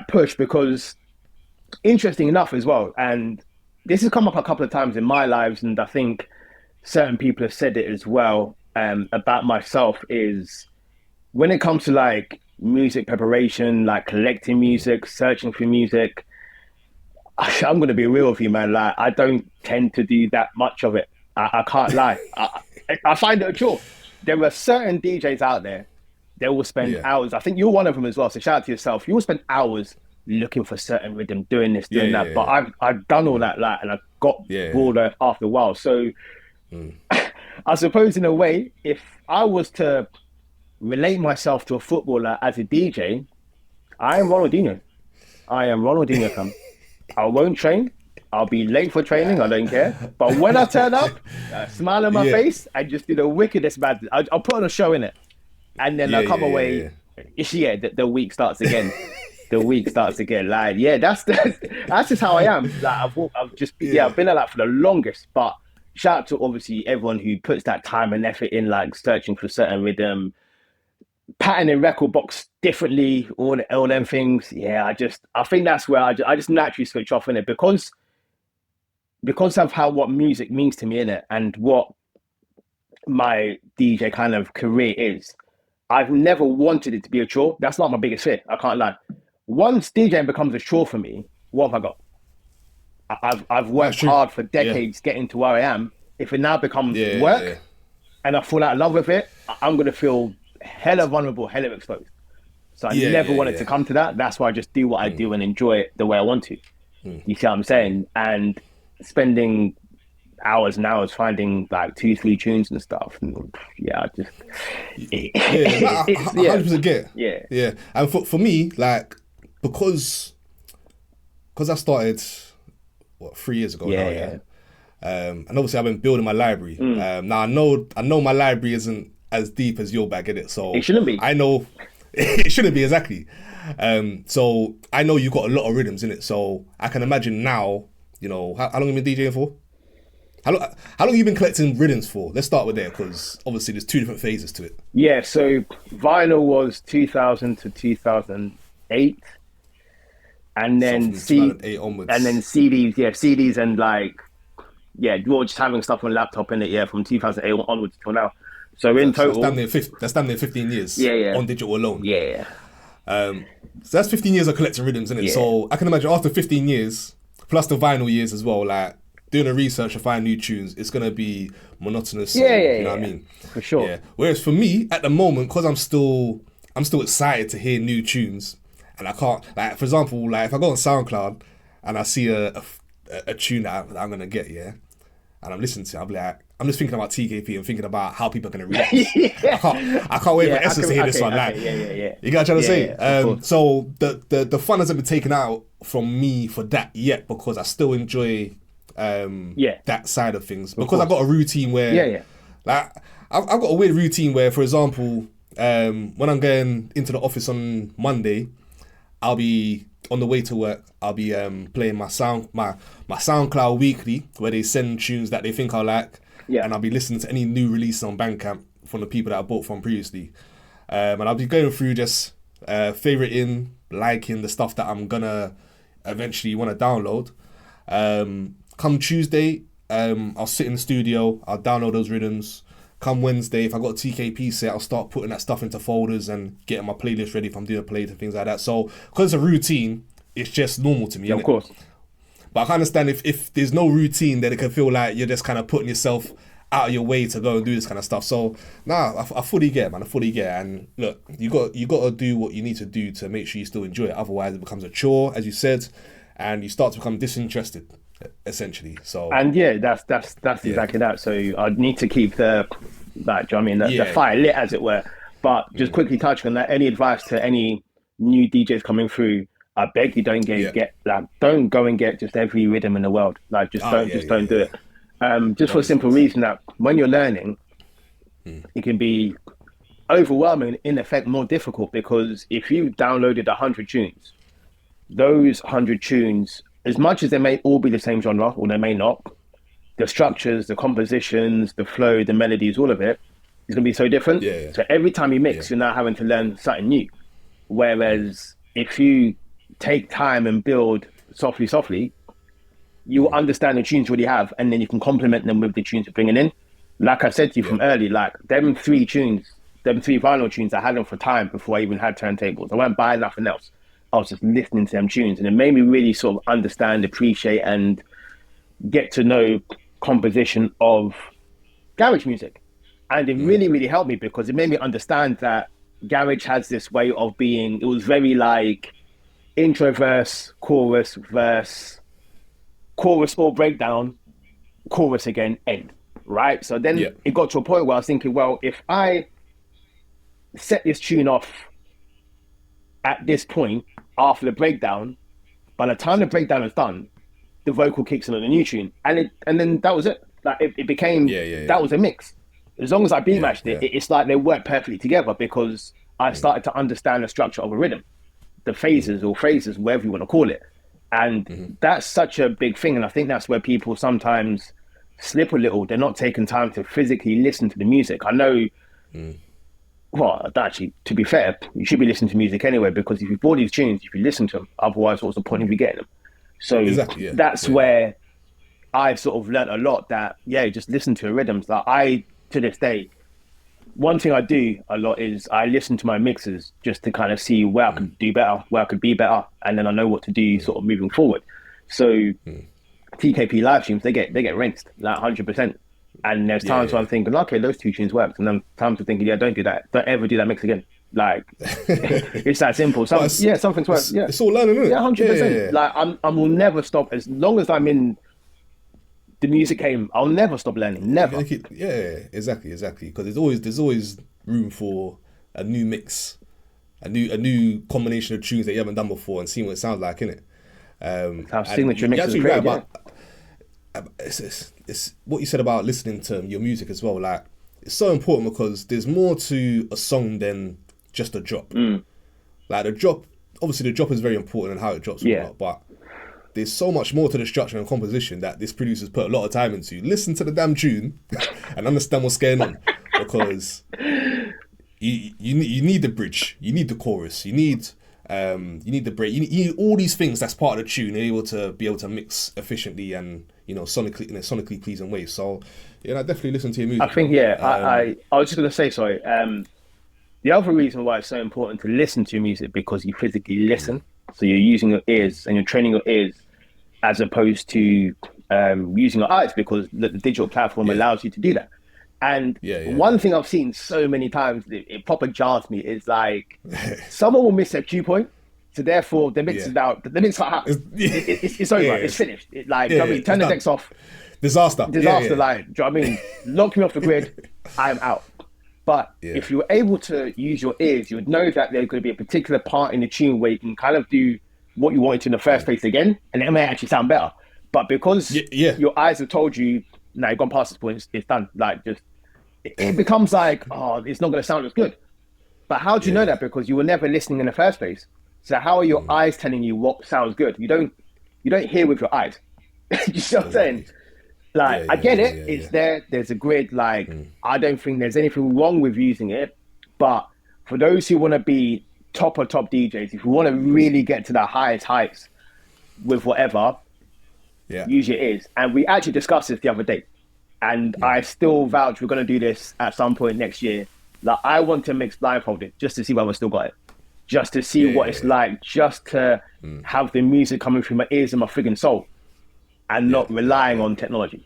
push, because interesting enough as well. And this has come up a couple of times in my lives, and I think certain people have said it as well about myself, is when it comes to like music preparation, like collecting music, searching for music, I'm going to be real with you, man. Like, I don't tend to do that much of it. I can't lie. I find it a chore. There are certain DJs out there, they will spend hours. I think you're one of them as well. So shout out to yourself. You will spend hours looking for certain rhythm, doing this, doing that. But I've done all that, like, and I got bored after a while. So I suppose in a way, if I was to relate myself to a footballer as a DJ, I am Ronaldinho. Fam. I won't train. I'll be late for training. I don't care. But when I turn up, smile on my face and just do the wickedest bad. I'll put on a show in it, and then I'll come away. The week starts again. The week starts again. Like, that's just how I am. Like, I've been like that for the longest. But shout out to obviously everyone who puts that time and effort in, like searching for certain rhythm, patterning record box differently, all them things. I think that's where I just naturally switch off in it, because of what music means to me in it, and what my DJ kind of career is. I've never wanted it to be a chore. That's not my biggest fear. I can't lie. Once DJing becomes a chore for me, what have I got? I've worked hard for decades getting to where I am. If it now becomes work and I fall out of love with it, I'm going to feel hella vulnerable, hella exposed. So I never wanted to come to that. That's why I just do what I do and enjoy it the way I want to. You see what I'm saying? And spending hours and hours finding like 2-3 tunes and stuff. And I just... I 100% get it. Yeah. And for me, like, because I started, 3 years ago now, and obviously I've been building my library. Now I know my library isn't as deep as your bag, innit? So it shouldn't be. I know it shouldn't be exactly. So I know you got a lot of rhythms in it. So I can imagine now, you know, how long have you been DJing for? How long have you been collecting rhythms for? Let's start with there, because obviously there's two different phases to it. Yeah, so vinyl was 2000 to 2008, and then So from 2008 onwards. and then CDs, CDs and like, you're just having stuff on laptop in it, from 2008 onwards till now. So in total, that's damn near 15 years. Yeah. On digital alone. Yeah. So that's 15 years of collecting rhythms, isn't it? Yeah. So I can imagine after 15 years, plus the vinyl years as well, like doing the research to find new tunes, it's gonna be monotonous. You know what I mean? For sure. Yeah. Whereas for me, at the moment, because I'm still excited to hear new tunes, and I can't, like, for example, like if I go on SoundCloud and I see a tune that I'm gonna get, and I'm listening to it, I'll be like, I'm just thinking about TKP and thinking about how people are gonna react. I can't wait for Essence to hear this one. Like, you get what I'm trying to say? So the fun hasn't been taken out from me for that yet, because I still enjoy that side of things, because I've got a routine where like I've got a weird routine where, for example, when I'm going into the office on Monday, I'll be on the way to work, I'll be playing my SoundCloud weekly, where they send tunes that they think I like, and I'll be listening to any new release on Bandcamp from the people that I bought from previously, and I'll be going through just favoriting, liking the stuff that I'm gonna eventually want to download. Come Tuesday, I'll sit in the studio, I'll download those rhythms. Come Wednesday, if I got a TKP set, I'll start putting that stuff into folders and getting my playlist ready if I'm doing a playlist and things like that. So, because it's a routine, it's just normal to me. Of course. But I can understand if there's no routine, then it can feel like you're just kind of putting yourself out of your way to go and do this kind of stuff. So, I fully get it, man. I fully get it. And look, you got to do what you need to do to make sure you still enjoy it. Otherwise, it becomes a chore, as you said, and you start to become disinterested, essentially. So, and that's exactly that. So I need to keep the fire lit, as it were. But just quickly touching on that, any advice to any new DJs coming through? I beg you, don't don't go and get just every rhythm in the world. Like, don't do it. Just for a simple reason that when you're learning, it can be overwhelming, in effect more difficult, because if you downloaded 100 tunes, those 100 tunes, as much as they may all be the same genre, or they may not, the structures, the compositions, the flow, the melodies, all of it is going to be so different. So every time you mix, you're now having to learn something new. Whereas if you take time and build softly, you will understand the tunes you already have, and then you can complement them with the tunes you're bringing in. Like I said to you from early, like them three vinyl tunes, I had them for time before I even had turntables. I went buying nothing else. I was just listening to them tunes, and it made me really sort of understand, appreciate, and get to know composition of garage music. And it really, really helped me, because it made me understand that garage has this way of being, it was very like intro, verse, chorus or breakdown, chorus again, end, right? So then it got to a point where I was thinking, well, if I set this tune off at this point after the breakdown, by the time the breakdown is done, the vocal kicks in on the new tune, and then that was it. Like it became that was a mix. As long as I beat matched it, it's like they work perfectly together, because I started to understand the structure of a rhythm, the phases or phrases, whatever you want to call it. And that's such a big thing. And I think that's where people sometimes slip a little. They're not taking time to physically listen to the music. I know, well, actually, to be fair, you should be listening to music anyway, because if you bought these tunes, if you listen to them, otherwise what's the point of you getting them? So that's where I've sort of learned a lot, that, just listen to the rhythms. Like to this day, one thing I do a lot is I listen to my mixes just to kind of see where I could do better, where I could be better, and then I know what to do sort of moving forward. So TKP live streams, they get rinsed like 100%. And there's times where I'm thinking, okay, those two tunes worked, and then times I'm thinking, don't do that, don't ever do that mix again. Like it's that simple. Something's worked. It's all learning, isn't it? 100%. Like I will never stop as long as I'm in the music game. I'll never stop learning. Never. Exactly. Because there's always room for a new mix, a new combination of tunes that you haven't done before, and seeing what it sounds like, innit? Our signature mix is great. It's what you said about listening to your music as well. Like, it's so important, because there's more to a song than just a drop. Like the drop, obviously the drop is very important and how it drops, but there's so much more to the structure and composition that this producer's put a lot of time into. Listen to the damn tune and understand what's going on, because you need the bridge, you need the chorus, you need the break, you need all these things that's part of the tune, able to mix efficiently and sonically in a sonically pleasing way. So I definitely listen to your music. I think I was just gonna say, sorry. The other reason why it's so important to listen to your music, because you physically listen, so you're using your ears and you're training your ears, as opposed to using your eyes, because the digital platform allows you to do that. And one thing I've seen so many times, it proper jars me, is like someone will miss their cue point, so therefore the mix is out. The mix it's over. It's finished. Turn the decks off. Disaster. Like, do you know what I mean? Lock me off the grid. I'm out. But if you were able to use your ears, you would know that there's going to be a particular part in the tune where you can kind of do what you wanted to in the first place again, and it may actually sound better. But because your eyes have told you, now you've gone past this point, it's done. Like, just it becomes like, oh, it's not going to sound as good. But how do you know that? Because you were never listening in the first place. So how are your eyes telling you what sounds good? You don't hear with your eyes. You see what I'm saying? Like, I get it. It's there. There's a grid. Like, I don't think there's anything wrong with using it. But for those who want to be top DJs, if you want to really get to the highest heights with whatever, use your ears. And we actually discussed this the other day. And I still vouch we're going to do this at some point next year. Like, I want to mix blindfolded just to see whether I still got it. Just to see what it's like, just to have the music coming through my ears and my friggin' soul, and not relying on technology.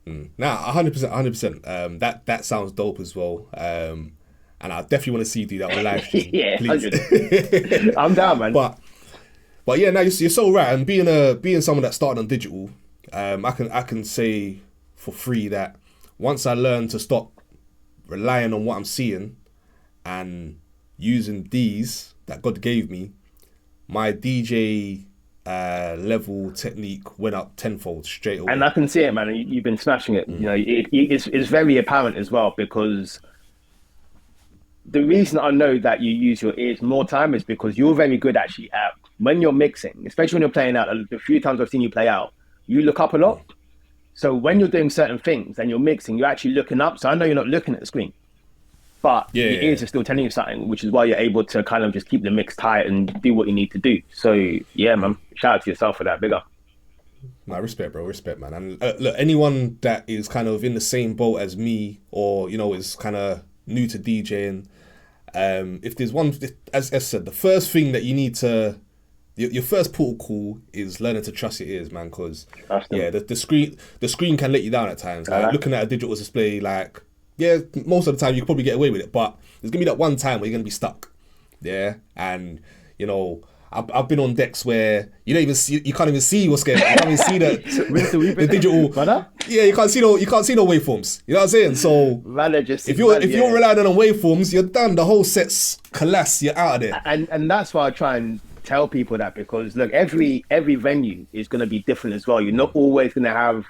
Nah, 100%. That sounds dope as well. And I definitely want to see you do that on live stream. Please. I'm down, man. But yeah, now you're so right. And being someone that started on digital, I can say for free that once I learned to stop relying on what I'm seeing and using these that God gave me, my DJ level technique went up tenfold straight away. And I can see it, man. You've been smashing it. It's very apparent as well, because the reason I know that you use your ears more time is because you're very good actually at, when you're mixing, especially when you're playing out, the few times I've seen you play out, you look up a lot. So when you're doing certain things and you're mixing, you're actually looking up. So I know you're not looking at the screen, but your ears are still telling you something, which is why you're able to kind of just keep the mix tight and do what you need to do. So yeah, man, shout out to yourself for that. Big up. No, respect, bro. Respect, man. And look, anyone that is kind of in the same boat as me, or is kind of new to DJing, if there's one, as I said, the first thing that you need to, your first protocol is learning to trust your ears, man. Because the screen can let you down at times. Like looking at a digital display, like, most of the time you can probably get away with it, but there's gonna be that one time where you're gonna be stuck. And I've been on decks where you can't even see what's going on. You can't even see the digital. You can't see no waveforms. You know what I'm saying? So if you're relying on waveforms, you're done. The whole set's collapsed. You're out of there. And that's why I try and tell people that, because look, every venue is going to be different as well. You're not always going to have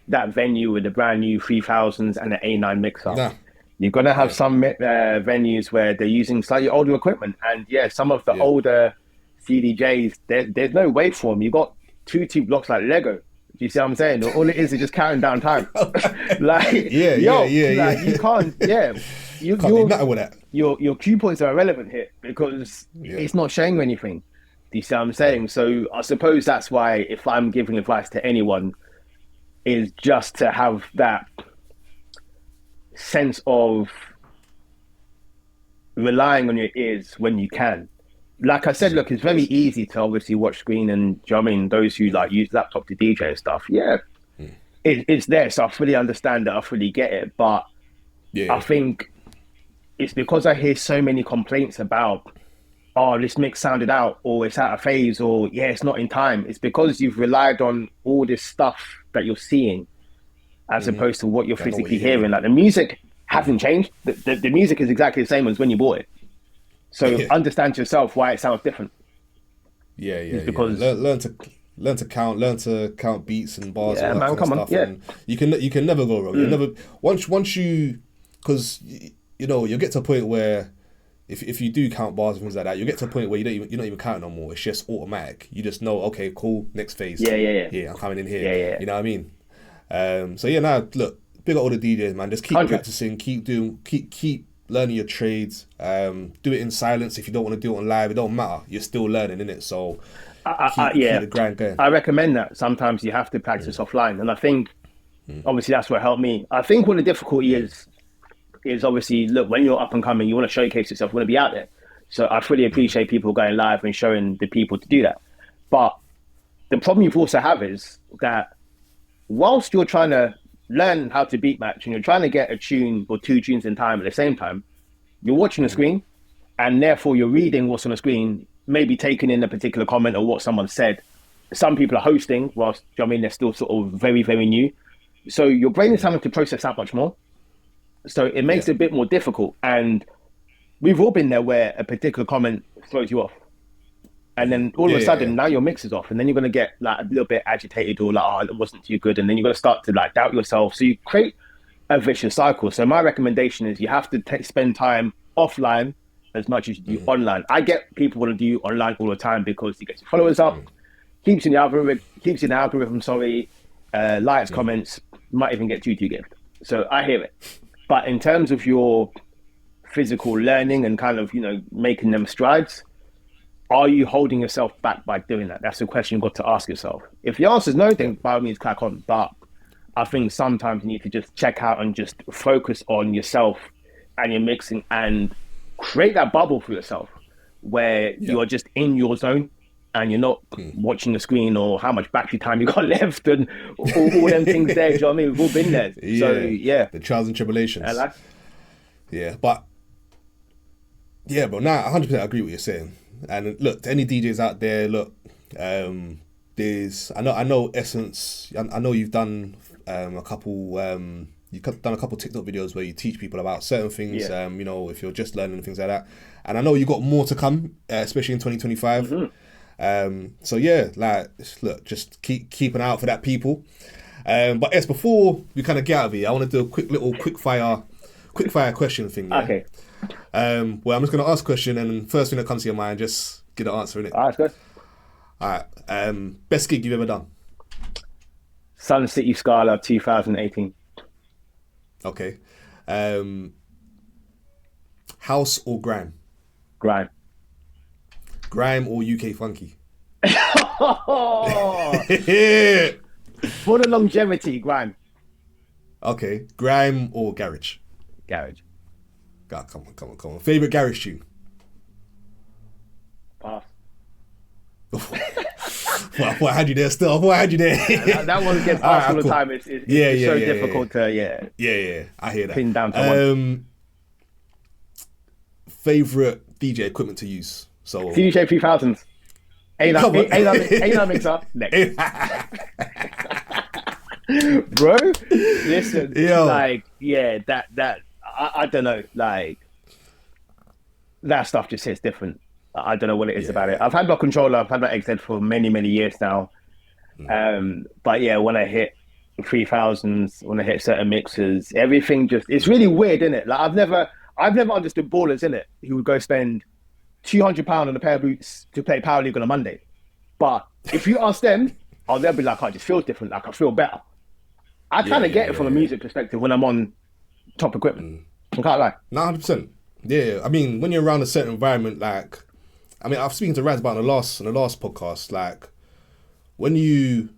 that venue with the brand new 3000s and the A9 mixer. Nah. You're going to have some venues where they're using slightly older equipment, and some of the older CDJs, there's no waveform. You got two blocks like Lego. Do you see what I'm saying? All it is just counting down time. You can't. You can't do nothing with that. Your cue points are irrelevant here because it's not showing you anything. Do you see what I'm saying? So I suppose that's why, if I'm giving advice to anyone, is just to have that sense of relying on your ears when you can. Like I said, look, it's very easy to obviously watch screen, and do you know what I mean, those who like use laptop to DJ and stuff, it's there. So I fully understand it, I fully get it. But I think it's because I hear so many complaints about, this mix sounded out, or it's out of phase, or it's not in time. It's because you've relied on all this stuff that you're seeing as opposed to what you're physically hearing. Like, the music hasn't changed. The music is exactly the same as when you bought it. So understand to yourself why it sounds different. Because learn to count beats and bars and all that kind of stuff. And you can never go wrong. You never once you, because you'll get to a point where if you do count bars and things like that, you get to a point where you're not even counting no more. It's just automatic. You just know, okay, cool, next phase. Yeah, I'm coming in here. Yeah. You know what I mean? So yeah, now look, big up all the DJs, man. Just keep 100. practicing, keep learning your trades. Do it in silence if you don't want to do it on live. It don't matter. You're still learning, innit? So keep the grind going. I recommend that. Sometimes you have to practice offline, and I think obviously that's what helped me. I think what the difficulty is obviously, look, when you're up and coming, you want to showcase yourself, you want to be out there. So I fully appreciate people going live and showing the people to do that. But the problem you also have is that whilst you're trying to learn how to beat match and you're trying to get a tune or two tunes in time at the same time, you're watching the screen, and therefore you're reading what's on the screen, maybe taking in a particular comment or what someone said. Some people are hosting whilst, you know what I mean, they're still sort of very, very new. So your brain is having to process that much more. So it makes it a bit more difficult. And we've all been there where a particular comment throws you off. And then all of a sudden, now your mix is off. And then you're going to get like a little bit agitated or like, oh, it wasn't too good. And then you're going to start to like doubt yourself. So you create a vicious cycle. So my recommendation is you have to spend time offline as much as you do online. I get people want to do online all the time because you get your followers up, keeps in the algorithm, likes, comments, might even get 2-2 gift. So I hear it. But in terms of your physical learning and kind of, you know, making them strides, are you holding yourself back by doing that? That's the question you've got to ask yourself. If the answer is no, then by all means crack on. But I think sometimes you need to just check out and just focus on yourself and your mixing and create that bubble for yourself where you're just in your zone and you're not watching the screen or how much battery time you got left and all them things there. Do you know what I mean? We've all been there. So, the trials and tribulations. But nah, 100% I agree with what you're saying. And look, to any DJs out there, look, there's I know Essence. I know you've done a couple TikTok videos where you teach people about certain things. You know, if you're just learning and things like that. And I know you got more to come, especially in 2025. So yeah, like, look, just keep an eye out for that, people. But yes, before we kind of get out of here, I want to do a quick fire question thing. Yeah? Okay. Well, I'm just going to ask a question, and first thing that comes to your mind, just get an answer in it. All right, good. All right. Best gig you've ever done? Sun City Scala 2018. Okay. House or grime? Grime. Grime or UK funky? For the longevity, grime. Okay. Grime or garage? Garage. God, come on. Favorite garage tune? Pass. Well, I had you there still. That one gets asked all the time. It's so difficult to Yeah, I hear that. Pin down to one. Favorite DJ equipment to use? So DJ 3000s. Ain't that mixer? Next. Bro, listen. Yo. Like, that I don't know. Like, that stuff just hits different. I don't know what it is about it. I've had my controller, I've had my XZ for many, many years now. But yeah, when I hit 3000s, when I hit certain mixers, everything it's really weird, isn't it? Like, I've never understood ballers, innit, who would go spend £200 on a pair of boots to play Power League on a Monday. But if you ask them, they'll be like, I just feel different, like I feel better. I kind of get it from a music perspective when I'm on top equipment. I can't lie. 100%. Yeah, I mean, when you're around a certain environment, like, I mean, I was speaking to Raz about on the last podcast, like, when you're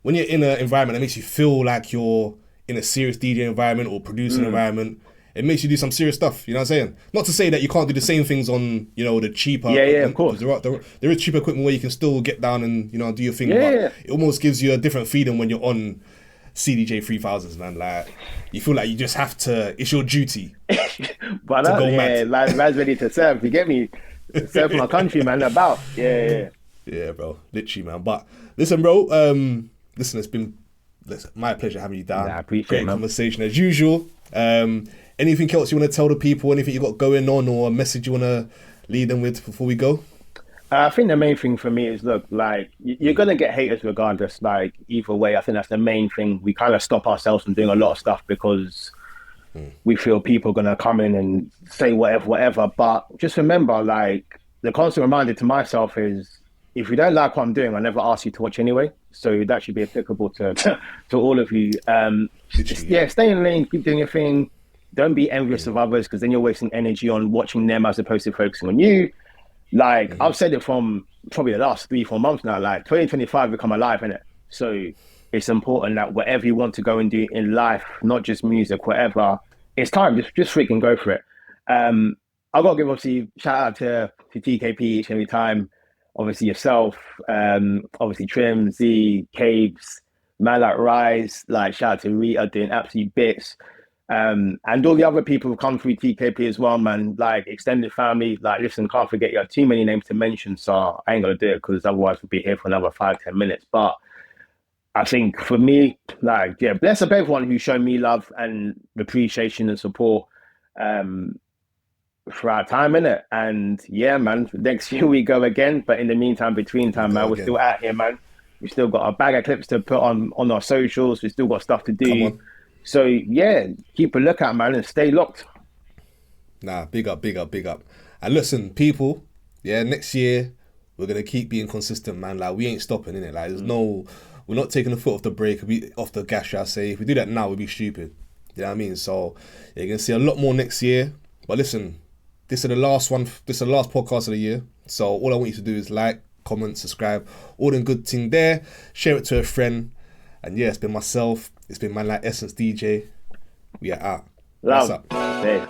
in an environment that makes you feel like you're in a serious DJ environment or producing environment, it makes you do some serious stuff, you know what I'm saying? Not to say that you can't do the same things on, you know, the cheaper equipment. Yeah, of course. There is cheaper equipment where you can still get down and, you know, do your thing, but it almost gives you a different feeling when you're on CDJ 3000s, man. Like, you feel like you just have to, it's your duty but to go mad. Man's ready to serve, you get me? Serve my country, man, about. Yeah, bro, literally, man. But listen, bro, listen, it's been my pleasure having you down. I appreciate Great it, man. Conversation as usual. Anything else you want to tell the people? Anything you got going on, or a message you want to lead them with before we go? I think the main thing for me is, look, like, you're going to get haters regardless. Like, either way, I think that's the main thing. We kind of stop ourselves from doing a lot of stuff because we feel people are gonna come in and say whatever. But just remember, like, the constant reminder to myself is, if you don't like what I'm doing, I never ask you to watch anyway. So that should be applicable to to all of you. Literally, Yeah, stay in the lane, keep doing your thing. Don't be envious of others, because then you're wasting energy on watching them as opposed to focusing on you. Like, I've said it from probably the last 3 4 months now. Like, 2025 become alive, innit? So it's important that whatever you want to go and do in life, not just music, whatever, it's time. Just freaking go for it. I gotta give, obviously, shout out to TKP each and every time. Obviously yourself, obviously Trim, Z, Caves, man like Rise, like shout out to Rita doing absolute bits. And all the other people who come through TKP as well, man, like extended family. Like, listen, can't forget, you have too many names to mention, so I ain't gonna do it, because otherwise we'll be here for another 5 10 minutes. But I think for me, like, yeah, bless up everyone who showed me love and appreciation and support for our time in it. And yeah, man, next year we go again. But in the meantime, between time, man, we're still out here, man. We still got a bag of clips to put on our socials. We still got stuff to come do. on. So yeah, keep a lookout, man, and stay locked. Nah, big up, big up, big up. And listen, people, yeah, next year we're gonna keep being consistent, man. Like, we ain't stopping, innit? Like, we're not taking the foot off the brake, off the gas, shall I say. If we do that now, we'd be stupid. You know what I mean? So you're gonna see a lot more next year. But listen, this is the last one. This is the last podcast of the year. So all I want you to do is like, comment, subscribe, all them good thing there. Share it to a friend. And yeah, it's been myself. It's been Man Like Essence DJ. We are out. Love. What's up? Hey.